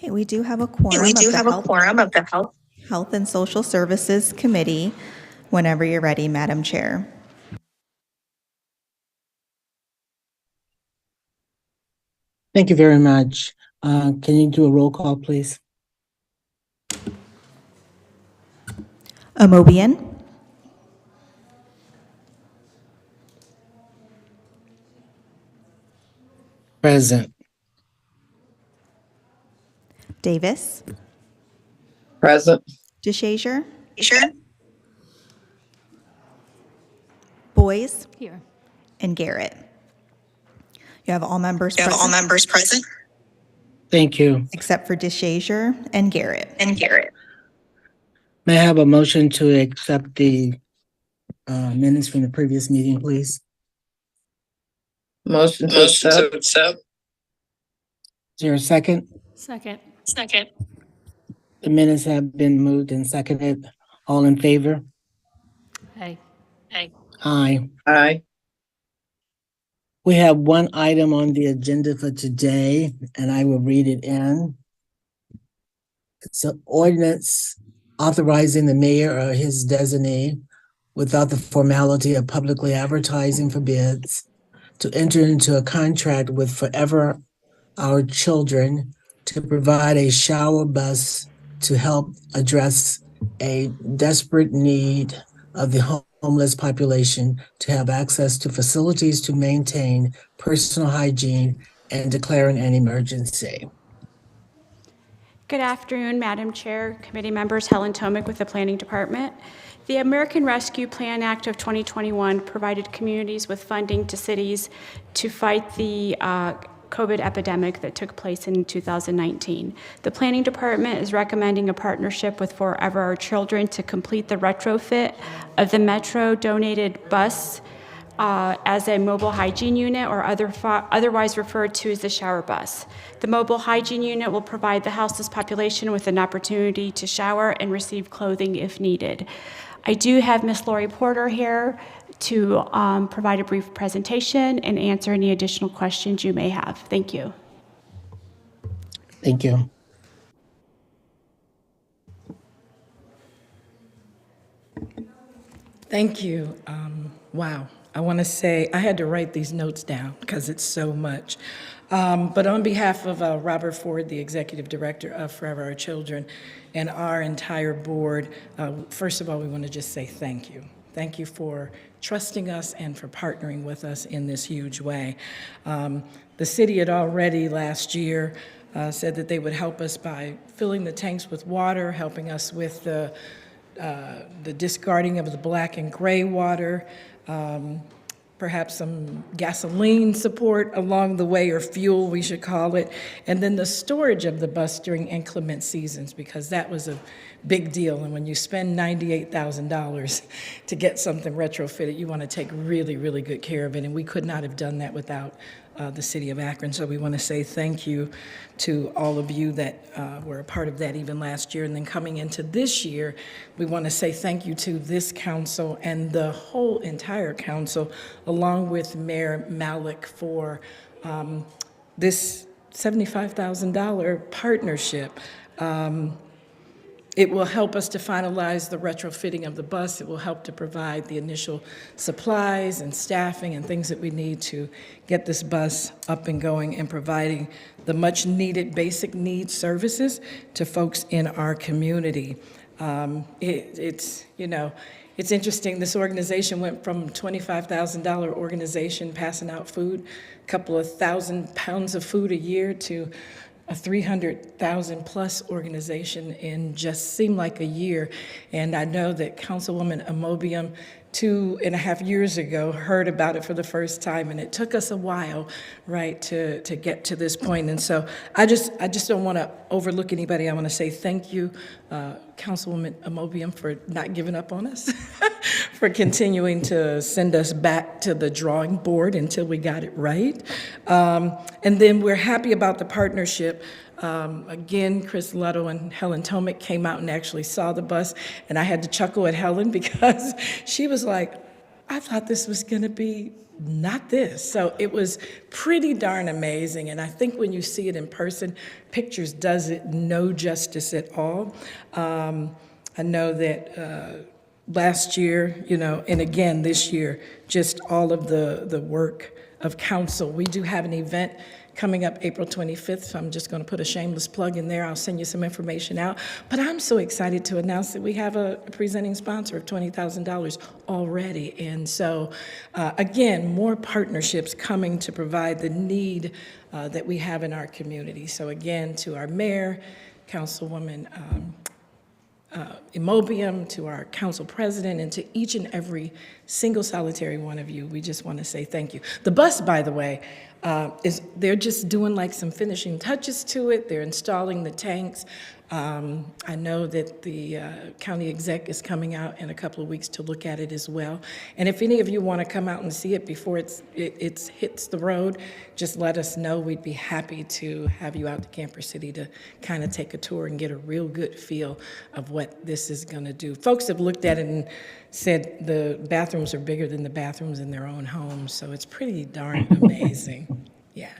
B: Okay, we do have a quorum of the Health and Social Services Committee. Whenever you're ready, Madam Chair.
M: Thank you very much. Can you do a roll call, please?
B: Amobian,
M: Present.
B: Davis,
E: Present.
B: DeShazier,
E: Sure.
B: Boys,
O: Here.
B: and Garrett. You have all members
E: You have all
B: present
E: members present
M: Thank you.
B: except for DeShazier and Garrett.
E: and Garrett.
M: May I have a motion to accept the minutes from the previous meeting, please?
E: Motion to accept.
M: Is there a second?
O: Second.
E: Second.
M: The minutes have been moved and seconded. All in favor?
O: Aye.
E: Aye.
M: Aye.
E: Aye.
M: We have one item on the agenda for today, and I will read it in. It's an ordinance authorizing the mayor or his designee, without the formality of publicly advertising for bids, to enter into a contract with Forever Our Children to provide a shower bus to help address a desperate need of the homeless population to have access to facilities to maintain personal hygiene and declaring an emergency.
J: Good afternoon, Madam Chair, committee members, Helen Tomic with the Planning Department. The American Rescue Plan Act of 2021 provided communities with funding to cities to fight the COVID epidemic that took place in 2019. The Planning Department is recommending a partnership with Forever Our Children to complete the retrofit of the Metro donated bus as a mobile hygiene unit, or otherwise referred to as the shower bus. The mobile hygiene unit will provide the house's population with an opportunity to shower and receive clothing if needed. I do have Ms. Lori Porter here to provide a brief presentation and answer any additional questions you may have. Thank you.
M: Thank you.
E: Thank you. Wow. I want to say, I had to write these notes down because it's so much. But on behalf of Robert Ford, the Executive Director of Forever Our Children, and our entire board, first of all, we want to just say thank you. Thank you for trusting us and for partnering with us in this huge way. The city had already last year said that they would help us by filling the tanks with water, helping us with the discarding of the black and gray water, perhaps some gasoline support along the way, or fuel, we should call it, and then the storage of the bus during inclement seasons, because that was a big deal. And when you spend $98,000 to get something retrofitted, you want to take really, really good care of it, and we could not have done that without the city of Akron. So we want to say thank you to all of you that were a part of that even last year. And then coming into this year, we want to say thank you to this council and the whole entire council, along with Mayor Malik, for this $75,000 partnership. It will help us to finalize the retrofitting of the bus. It will help to provide the initial supplies and staffing and things that we need to get this bus up and going, and providing the much needed basic needs services to folks in our community. It's interesting. This organization went from $25,000 organization passing out food, a couple of 1,000 pounds of food a year, to a 300,000 plus organization in just seemed like a year. And I know that Councilwoman Amobian 2.5 years ago heard about it for the first time, and it took us a while, right, to get to this point. And so I just don't want to overlook anybody. I want to say thank you, Councilwoman Amobian, for not giving up on us, for continuing to send us back to the drawing board until we got it right. And then we're happy about the partnership. Again, Chris Lutto and Helen Tomic came out and actually saw the bus, and I had to chuckle at Helen because she was like, I thought this was going to be not this. So it was pretty darn amazing, and I think when you see it in person, pictures does it no justice at all. I know that last year, and again this year, just all of the work of council. We do have an event coming up April 25th, so I'm just going to put a shameless plug in there. I'll send you some information out. But I'm so excited to announce that we have a presenting sponsor of $20,000 already. And so, again, more partnerships coming to provide the need that we have in our community. So again, to our mayor, Councilwoman Immobium, to our council president, and to each and every single solitary one of you, we just want to say thank you. The bus, by the way, they're just doing like some finishing touches to it. They're installing the tanks. I know that the county exec is coming out in a couple of weeks to look at it as well. And if any of you want to come out and see it before it hits the road, just let us know. We'd be happy to have you out to Camper City to kind of take a tour and get a real good feel of what this is going to do. Folks have looked at it and said the bathrooms are bigger than the bathrooms in their own homes, so it's pretty darn amazing. Yeah.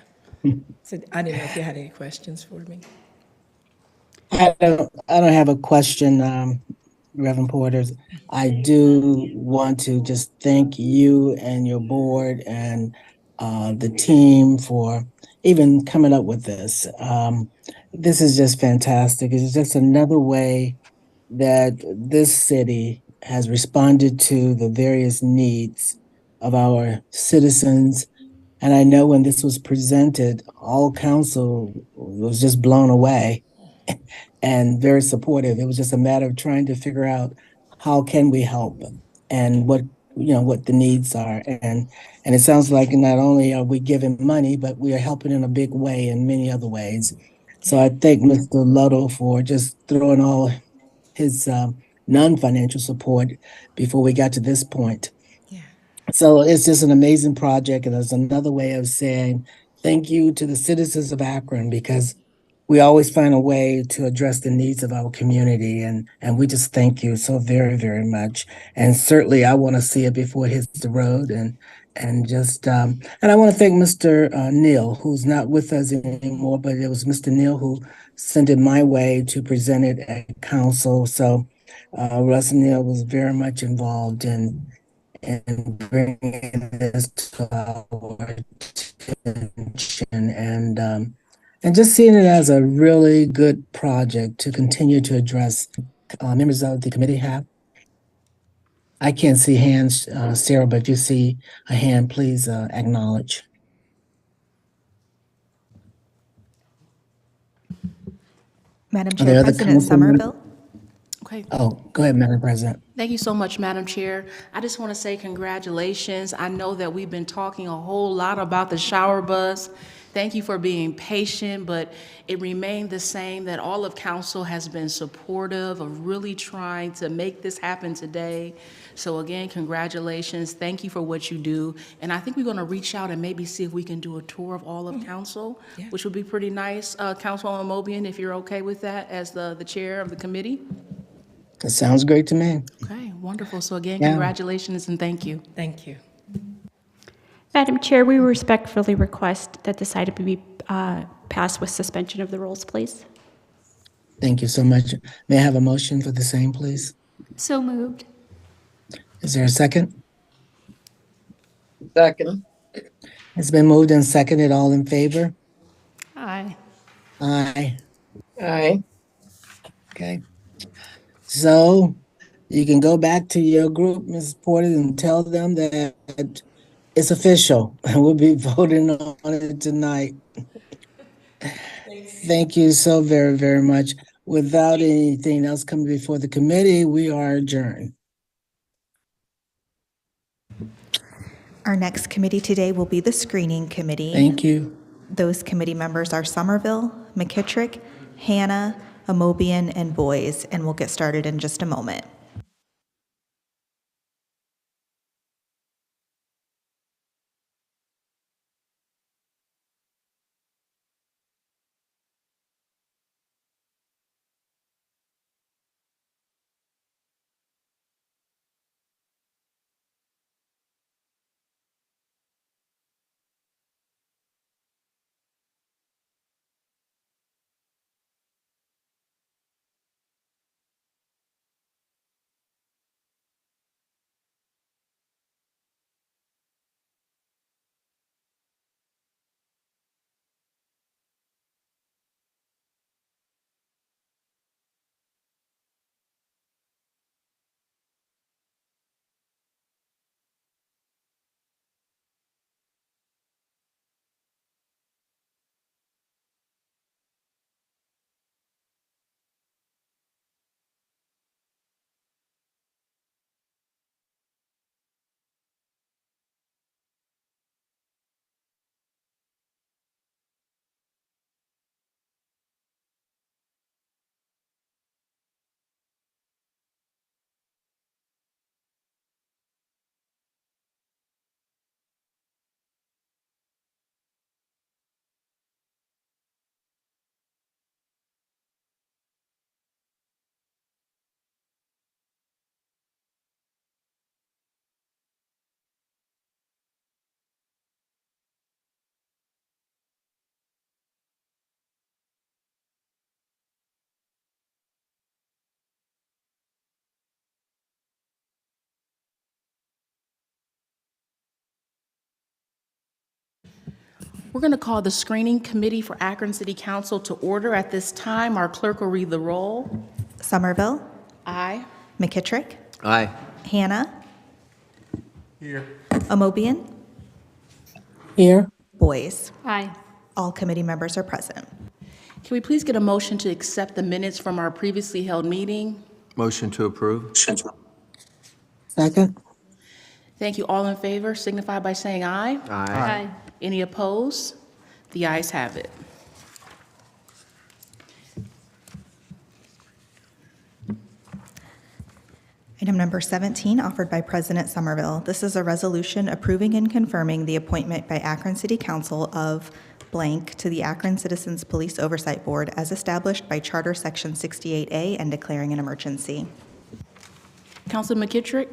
E: So I didn't know if you had any questions for me.
M: I don't have a question, Reverend Porter. I do want to just thank you and your board and the team for even coming up with this. This is just fantastic. It's just another way that this city has responded to the various needs of our citizens. And I know when this was presented, all council was just blown away and very supportive. It was just a matter of trying to figure out how can we help and what the needs are. And it sounds like not only are we giving money, but we are helping in a big way in many other ways. So I thank Mr. Ludlow for just throwing all his non-financial support before we got to this point. So it's just an amazing project, and it's another way of saying thank you to the citizens of Akron, because we always find a way to address the needs of our community, and we just thank you so very, very much. And certainly, I want to see it before it hits the road, and I want to thank Mr. Neal, who's not with us anymore, but it was Mr. Neal who sent it my way to present it at council. So Russ Neal was very much involved in bringing this to our attention, and just seeing it as a really good project to continue to address. Members of the committee have. I can't see hands, Sarah, but if you see a hand, please acknowledge.
B: Madam
M: Are there
B: Chair,
M: other
B: President
M: councilmen?
B: Somerville.
C: Okay.
M: Oh, go ahead, Madam President.
C: Thank you so much, Madam Chair. I just want to say congratulations. I know that we've been talking a whole lot about the shower bus. Thank you for being patient, but it remained the same that all of council has been supportive of really trying to make this happen today. So again, congratulations. Thank you for what you do. And I think we're going to reach out and maybe see if we can do a tour of all of council, which would be pretty nice. Councilwoman Mobian, if you're okay with that as the chair of the committee.
M: That sounds great to me.
C: Okay, wonderful. So again,
M: Yeah.
C: congratulations and thank you.
E: Thank you.
J: Madam Chair, we respectfully request that this item be passed with suspension of the rules, please.
M: Thank you so much. May I have a motion for the same, please?
O: So moved.
M: Is there a second?
G: Second.
M: It's been moved and seconded. All in favor?
O: Aye.
M: Aye.
G: Aye.
M: Okay. So you can go back to your group, Ms. Porter, and tell them that it's official. We'll be voting on it tonight. Thank you so very, very much. Without anything else coming before the committee, we are adjourned.
B: Our next committee today will be the Screening Committee.
M: Thank you.
B: Those committee members are Somerville, McKittrick, Hannah, Amobian, and Boyes, and we'll get started in just a moment.
C: We're going to call the Screening Committee for Akron City Council to order at this time. Our clerk will read the roll.
B: Somerville,
C: Aye.
B: McKittrick,
S: Aye.
B: Hannah,
D: Here.
B: Amobian,
M: Here.
B: Boyce.
O: Aye.
B: All committee members are present.
C: Can we please get a motion to accept the minutes from our previously held meeting?
S: Motion to approve?
M: Second.
C: Thank you. All in favor signify by saying aye.
S: Aye.
C: Any opposed? The ayes have it.
B: Item number 17, offered by President Somerville. This is a resolution approving and confirming the appointment by Akron City Council of blank to the Akron Citizens Police Oversight Board as established by Charter Section 68A and declaring an emergency.
C: Councilman McKittrick?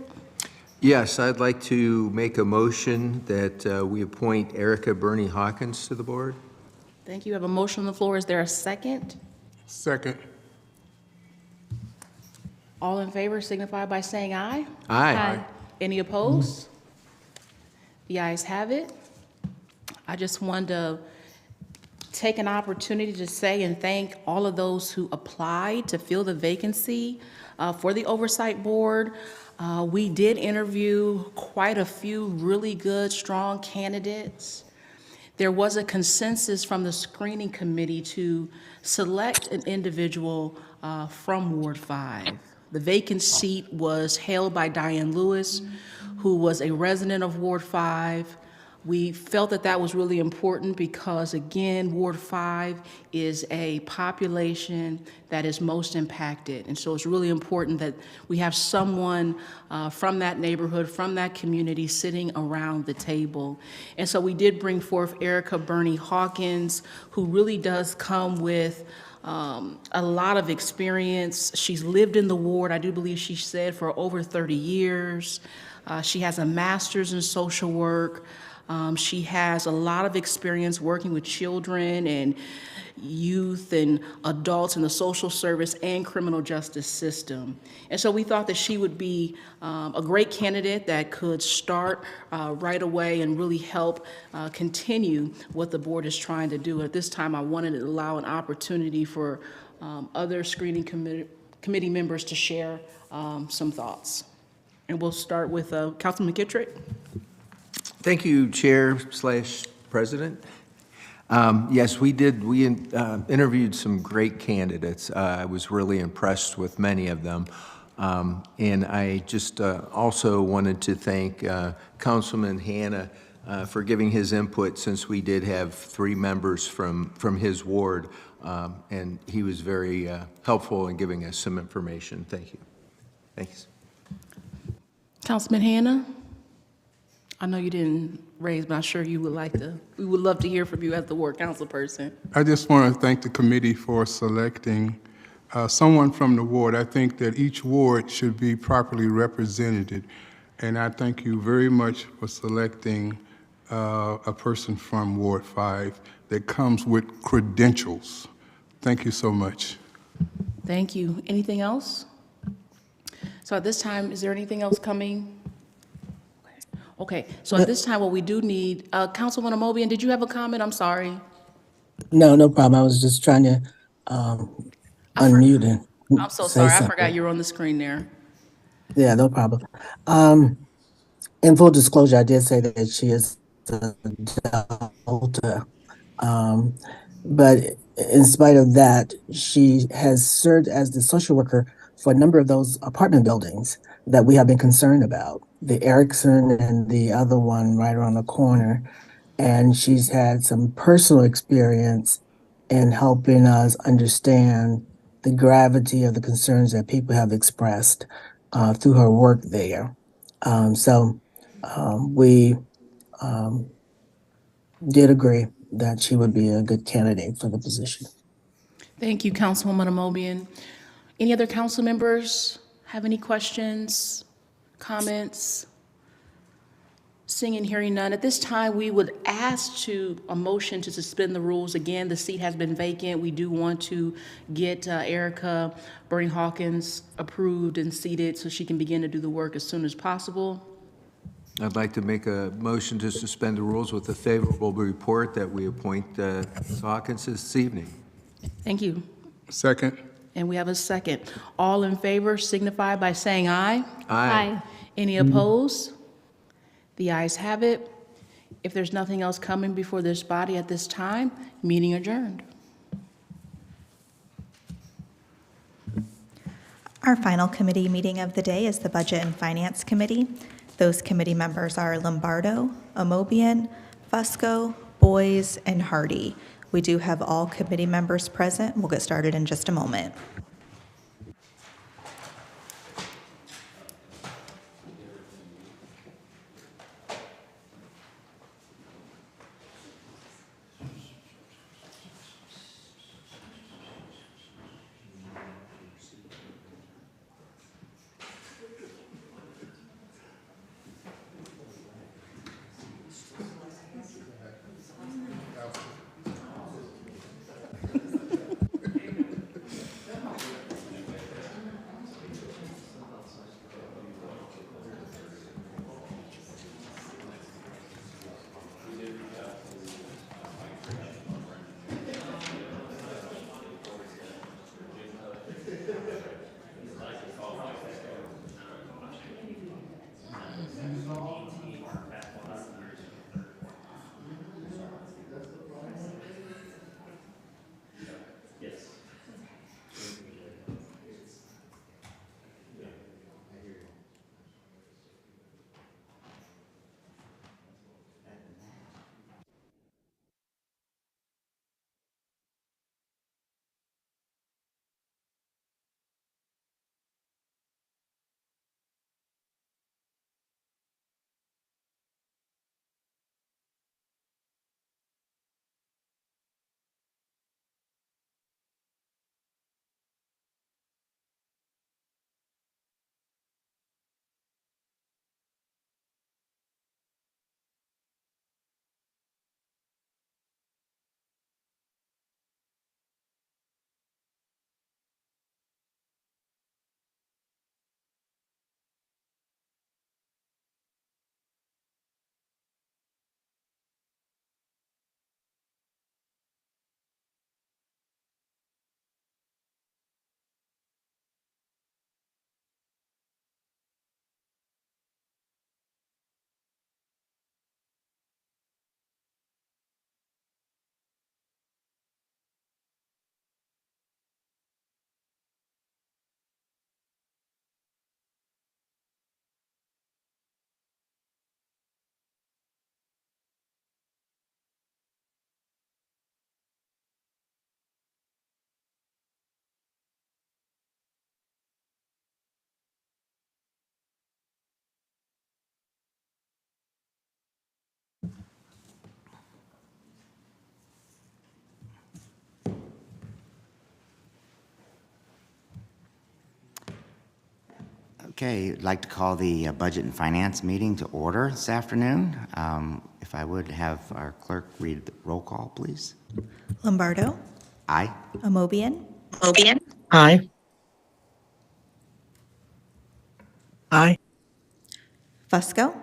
S: Yes, I'd like to make a motion that we appoint Erica Bernie Hawkins to the board.
C: Thank you. I have a motion on the floor. Is there a second?
D: Second.
C: All in favor signify by saying aye.
S: Aye.
C: Any opposed? The ayes have it. I just wanted to take an opportunity to say and thank all of those who applied to fill the vacancy for the Oversight Board. We did interview quite a few really good, strong candidates. There was a consensus from the screening committee to select an individual from Ward 5. The vacant seat was held by Diane Lewis, who was a resident of Ward 5. We felt that that was really important because, again, Ward 5 is a population that is most impacted. And so it's really important that we have someone from that neighborhood, from that community sitting around the table. And so we did bring forth Erica Bernie Hawkins, who really does come with a lot of experience. She's lived in the ward, I do believe she said, for over 30 years. She has a master's in social work. She has a lot of experience working with children and youth and adults in the social service and criminal justice system. And so we thought that she would be a great candidate that could start right away and really help continue what the board is trying to do. At this time, I wanted to allow an opportunity for other screening committee members to share some thoughts. And we'll start with Councilman McKittrick.
S: Thank you, Chair/President. Yes, we did. We interviewed some great candidates. I was really impressed with many of them. And I just also wanted to thank Councilman Hannah for giving his input, since we did have 3 members from his ward. And he was very helpful in giving us some information. Thank you. Thanks.
C: Councilman Hannah? I know you didn't raise, but I'm sure you would like to, we would love to hear from you as the ward council person.
D: I just want to thank the committee for selecting someone from the ward. I think that each ward should be properly represented, and I thank you very much for selecting a person from Ward 5 that comes with credentials. Thank you so much.
C: Thank you. Anything else? So at this time, is there anything else coming? Okay, so at this time, what we do need, Councilwoman Amobian, did you have a comment? I'm sorry.
M: No, no problem. I was just trying to unmute and
C: I'm so
M: say
C: sorry. I
M: something.
C: forgot you were on the screen there.
M: Yeah, no problem. In full disclosure, I did say that she is a Delta. But in spite of that, she has served as the social worker for a number of those apartment buildings that we have been concerned about, the Erickson and the other one right around the corner. And she's had some personal experience in helping us understand the gravity of the concerns that people have expressed through her work there. We did agree that she would be a good candidate for the position.
C: Thank you, Councilwoman Amobian. Any other council members have any questions, comments? Seeing and hearing none. At this time, we would ask a motion to suspend the rules. Again, the seat has been vacant. We do want to get Erica Bernie Hawkins approved and seated so she can begin to do the work as soon as possible.
S: I'd like to make a motion to suspend the rules with a favorable report that we appoint Ms. Hawkins this evening.
C: Thank you.
D: Second.
C: And we have a second. All in favor signify by saying aye.
S: Aye.
C: Any opposed? The ayes have it. If there's nothing else coming before this body at this time, meeting adjourned.
B: Our final committee meeting of the day is the Budget and Finance Committee. Those committee members are Lombardo, Amobian, Fusco, Boyes, and Hardy. We do have all committee members present. We'll get started in just a moment.
T: Okay, I'd like to call the Budget and Finance meeting to order this afternoon. If I would have our clerk read the roll call, please.
B: Lombardo,
T: Aye.
B: Amobian,
M: Aye. Aye.
B: Fusco,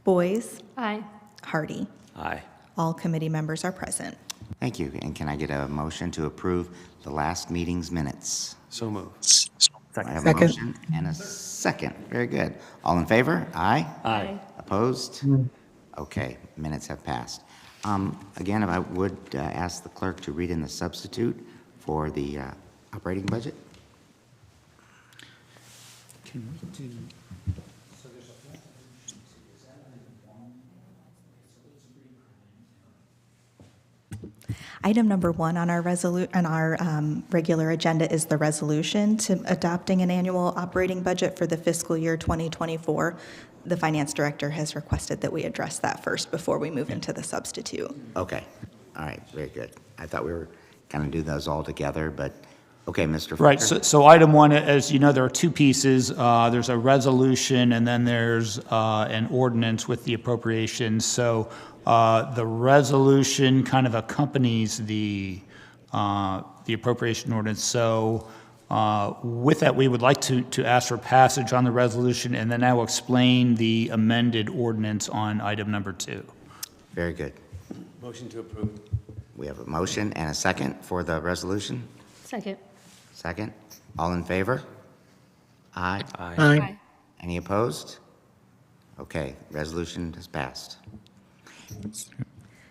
B: Boyes,
O: Aye.
B: Hardy.
R: Aye.
B: All committee members are present.
T: Thank you. And can I get a motion to approve the last meeting's minutes?
R: So moved.
T: I have a
M: Second.
T: motion and a second. Very good. All in favor? Aye.
R: Aye.
T: Opposed? Okay, minutes have passed. Again, if I would ask the clerk to read in the substitute for the operating budget.
L: Can we do?
B: Item number one on our regular agenda is the resolution to adopting an annual operating budget for the fiscal year 2024. The finance director has requested that we address that first before we move into the substitute.
T: Okay. All right, very good. I thought we were going to do those all together, but, okay, Mr.
A: Right,
T: Fisher.
A: so item one, as you know, there are two pieces. There's a resolution, and then there's an ordinance with the appropriations. So the resolution kind of accompanies the appropriation ordinance. So With that, we would like to ask for passage on the resolution, and then I will explain the amended ordinance on item number 2.
T: Very good.
R: Motion to approve.
T: We have a motion and a second for the resolution.
O: Second.
T: Second. All in favor? Aye.
M: Aye.
T: Any opposed? Okay, resolution has passed.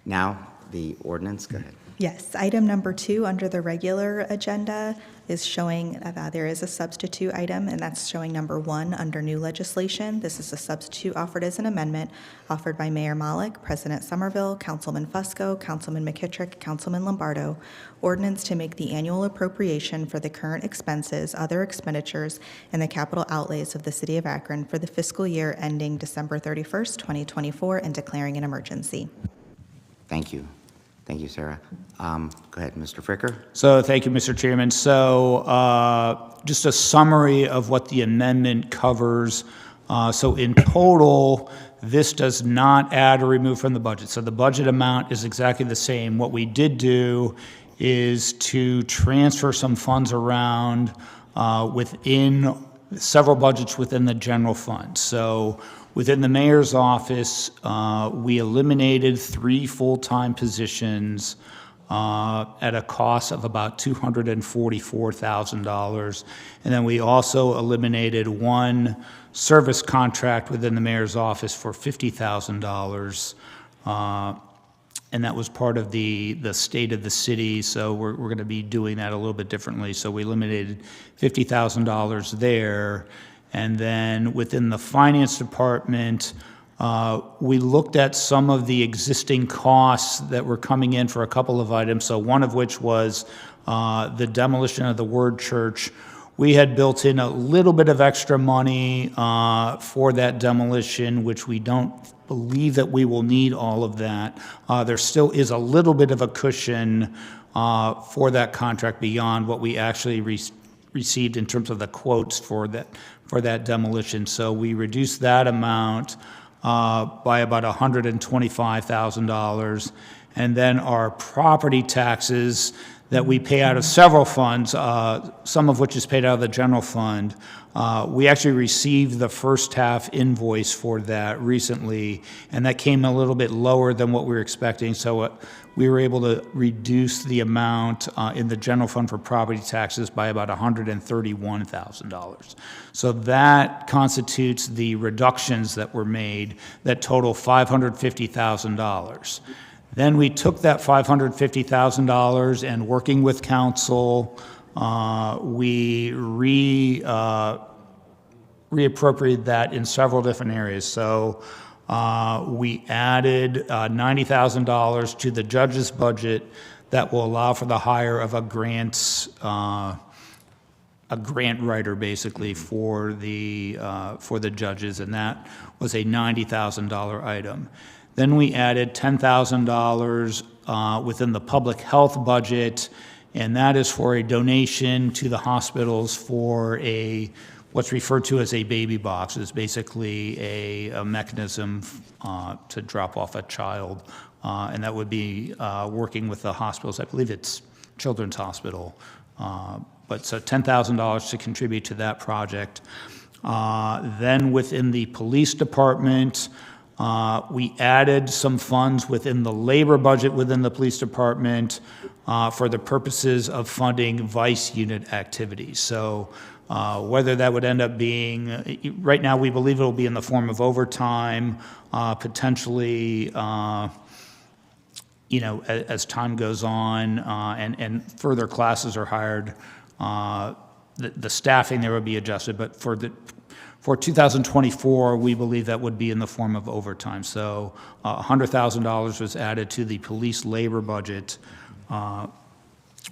T: Now, the ordinance, go ahead.
B: Yes, item number 2 under the regular agenda is showing there is a substitute item, and that's showing number 1 under new legislation. This is a substitute offered as an amendment offered by Mayor Malik, President Somerville, Councilman Fusco, Councilman McKittrick, Councilman Lombardo. Ordinance to make the annual appropriation for the current expenses, other expenditures, and the capital outlays of the City of Akron for the fiscal year ending December 31st, 2024, and declaring an emergency.
T: Thank you. Thank you, Sarah. Go ahead, Mr. Fricker.
A: So thank you, Mr. Chairman. So just a summary of what the amendment covers. So in total, this does not add or remove from the budget. So the budget amount is exactly the same. What we did do is to transfer some funds around within several budgets within the general fund. So within the mayor's office, we eliminated 3 full-time positions at a cost of about $244,000. And then we also eliminated 1 service contract within the mayor's office for $50,000. And that was part of the state of the city, so we're going to be doing that a little bit differently. So we eliminated $50,000 there. And then within the finance department, we looked at some of the existing costs that were coming in for a couple of items. So one of which was the demolition of the Word Church. We had built in a little bit of extra money for that demolition, which we don't believe that we will need all of that. There still is a little bit of a cushion for that contract beyond what we actually received in terms of the quotes for that demolition. So we reduced that amount by about $125,000. And then our property taxes that we pay out of several funds, some of which is paid out of the general fund. We actually received the first half invoice for that recently, and that came a little bit lower than what we were expecting. So we were able to reduce the amount in the general fund for property taxes by about $131,000. So that constitutes the reductions that were made that total $550,000. Then we took that $550,000 and working with council, we reappropriated that in several different areas. So we added $90,000 to the judge's budget that will allow for the hire of a grant writer basically for the judges, and that was a $90,000 item. Then we added $10,000 within the public health budget, and that is for a donation to the hospitals for what's referred to as a baby box. It's basically a mechanism to drop off a child, and that would be working with the hospitals. I believe it's Children's Hospital. But so $10,000 to contribute to that project. Then within the police department, we added some funds within the labor budget within the police department for the purposes of funding vice unit activities. So whether that would end up being, right now we believe it will be in the form of overtime, potentially, as time goes on and further classes are hired, the staffing there will be adjusted, but for 2024, we believe that would be in the form of overtime. So $100,000 was added to the police labor budget.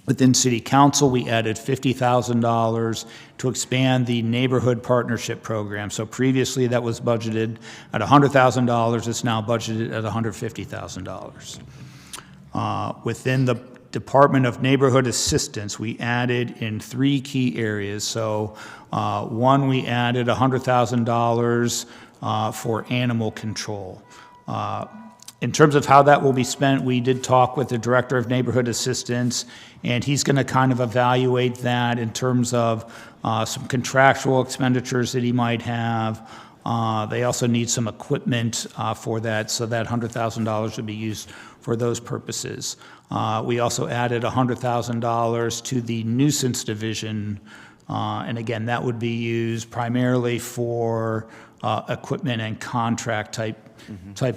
A: Within City Council, we added $50,000 to expand the neighborhood partnership program. So previously that was budgeted at $100,000. It's now budgeted at $150,000. Within the Department of Neighborhood Assistance, we added in 3 key areas. So one, we added $100,000 for animal control. In terms of how that will be spent, we did talk with the Director of Neighborhood Assistance, and he's going to kind of evaluate that in terms of some contractual expenditures that he might have. They also need some equipment for that, so that $100,000 would be used for those purposes. We also added $100,000 to the nuisance division, and again, that would be used primarily for equipment and contract type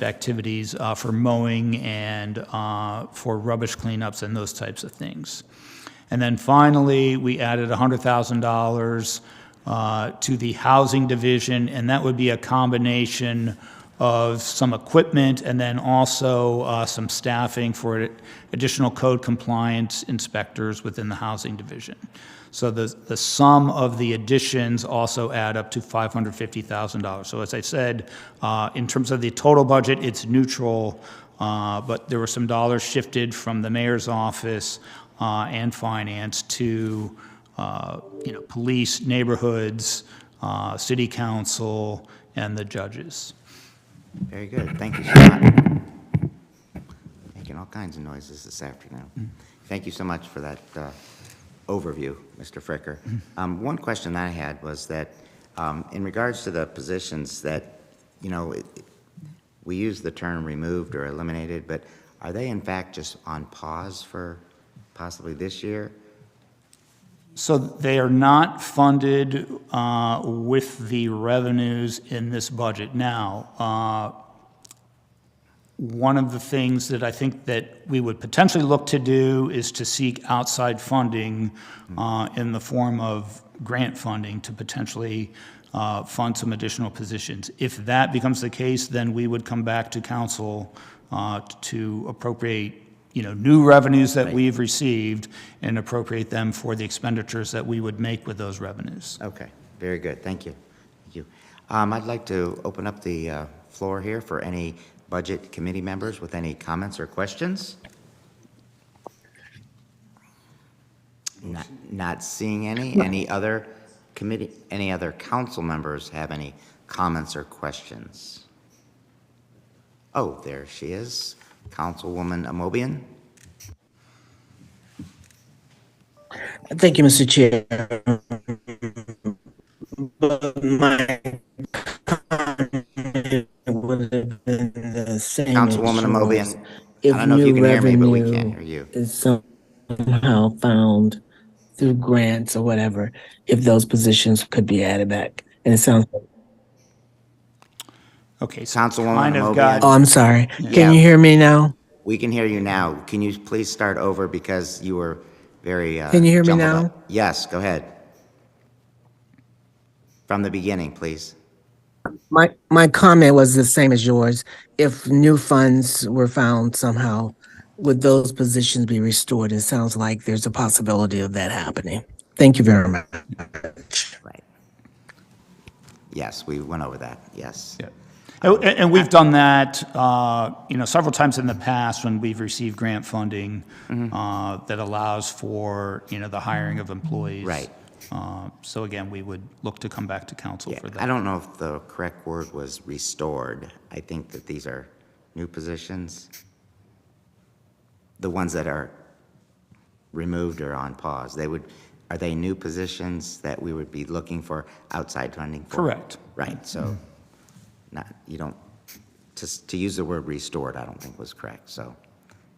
A: activities for mowing and for rubbish cleanups and those types of things. And then finally, we added $100,000 to the housing division, and that would be a combination of some equipment and then also some staffing for additional code compliance inspectors within the housing division. So the sum of the additions also add up to $550,000. So as I said, in terms of the total budget, it's neutral, but there were some dollars shifted from the mayor's office and finance to police, neighborhoods, city council, and the judges.
T: Very good. Thank you, Scott. Making all kinds of noises this afternoon. Thank you so much for that overview, Mr. Fricker. One question that I had was that in regards to the positions that, we use the term removed or eliminated, but are they in fact just on pause for possibly this year?
A: So they are not funded with the revenues in this budget. Now, one of the things that I think that we would potentially look to do is to seek outside funding in the form of grant funding to potentially fund some additional positions. If that becomes the case, then we would come back to council to appropriate new revenues that we've received and appropriate them for the expenditures that we would make with those revenues.
T: Okay, very good. Thank you. Thank you. I'd like to open up the floor here for any budget committee members with any comments or questions. Not seeing any. Any other committee, any other council members have any comments or questions? Oh, there she is. Councilwoman Amobian.
M: Thank you, Mr. Chair. But my comment would have been the same.
T: Councilwoman Amobian, I don't know if
M: new
T: you can hear me, but we
M: revenue
T: can't hear you.
M: is somehow found through grants or whatever, if those positions could be added back. And it sounds like.
A: Okay, so
T: Councilwoman
A: Amobian.
M: Oh, I'm sorry.
T: Yeah.
M: Can you hear me now?
T: We can hear you now. Can you please start over because you were very
M: Can you hear me
T: jumbled
M: now?
T: up. Yes, go ahead. From the beginning, please.
M: My comment was the same as yours. If new funds were found somehow, would those positions be restored? It sounds like there's a possibility of that happening. Thank you very much.
T: Right. Yes, we went over that. Yes.
A: Yeah. And we've done that, several times in the past when we've received grant funding that allows for, the hiring of employees.
T: Right.
A: So again, we would look to come back to council for that.
T: I don't know if the correct word was restored. I think that these are new positions. The ones that are removed or on pause, are they new positions that we would be looking for outside funding for?
A: Correct.
T: Right, so to use the word restored, I don't think was correct. So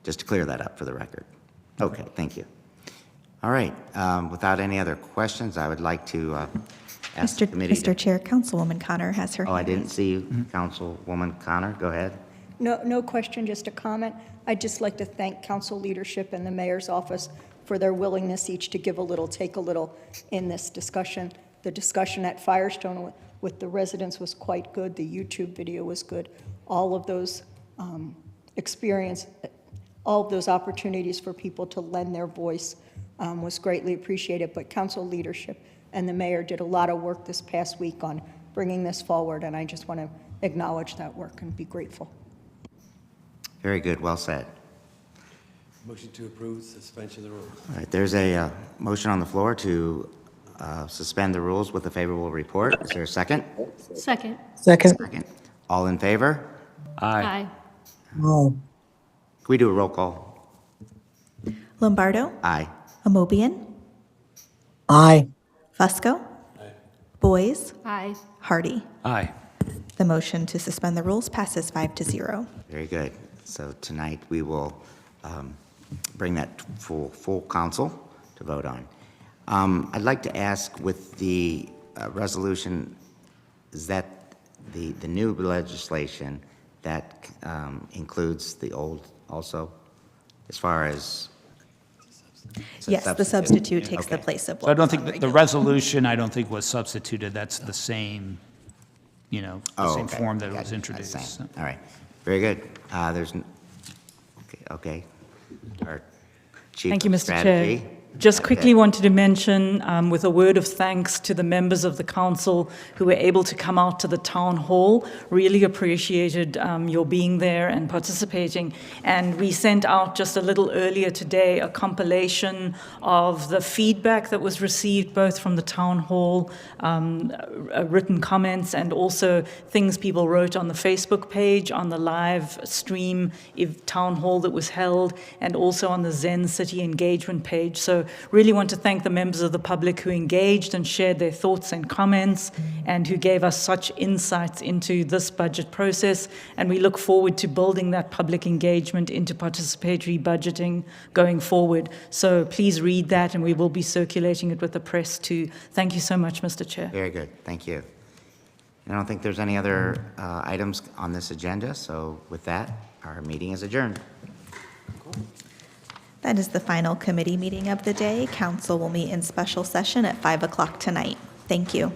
T: just to clear that up for the record. Okay, thank you. All right, without any other questions, I would like to ask the committee.
B: Mr. Chair, Councilwoman Connor has her hand
T: I didn't
B: raised.
T: see you, Councilwoman Connor. Go ahead.
G: No question, just a comment. I'd just like to thank council leadership and the mayor's office for their willingness each to give a little, take a little in this discussion. The discussion at Firestone with the residents was quite good. The YouTube video was good. All of those all of those opportunities for people to lend their voice was greatly appreciated. But council leadership and the mayor did a lot of work this past week on bringing this forward, and I just want to acknowledge that work and be grateful.
T: Very good, well said.
H: Motion to approve suspension of the rules.
T: All right, there's a motion on the floor to suspend the rules with a favorable report. Is there a second?
O: Second.
M: Second.
T: Second. All in favor?
O: Aye.
M: No.
T: Can we do a roll call?
B: Lombardo?
T: Aye.
B: Amobian?
M: Aye.
B: Fusco? Boys?
O: Aye.
B: Hardy.
R: Aye.
B: The motion to suspend the rules passes 5-0.
T: Very good. So tonight, we will bring that full council to vote on. I'd like to ask with the resolution, is that the new legislation that includes the old also, as far as?
B: Yes, the substitute takes the place of
A: So I
B: what
A: don't
B: was
A: think,
B: on
A: the
B: regular.
A: resolution, I don't think was substituted. That's the same, the same
T: Okay.
A: form that it
T: Gotcha.
A: was
T: That's
A: introduced.
T: same. All right. Very good. Okay. Our Chief
I: Thank you,
T: of
I: Mr. Chair.
T: Strategy.
I: Just
T: Okay.
I: quickly wanted to mention, with a word of thanks to the members of the council who were able to come out to the town hall. Really appreciated your being there and participating. And we sent out just a little earlier today a compilation of the feedback that was received both from the town hall, written comments, and also things people wrote on the Facebook page, on the live stream town hall that was held, and also on the Zen City engagement page. So really want to thank the members of the public who engaged and shared their thoughts and comments, and who gave us such insights into this budget process. And we look forward to building that public engagement into participatory budgeting going forward. So please read that, and we will be circulating it with the press too. Thank you so much, Mr. Chair.
T: Very good. Thank you. I don't think there's any other items on this agenda, so with that, our meeting is adjourned.
B: That is the final committee meeting of the day. Council will meet in special session at 5 o'clock tonight. Thank you.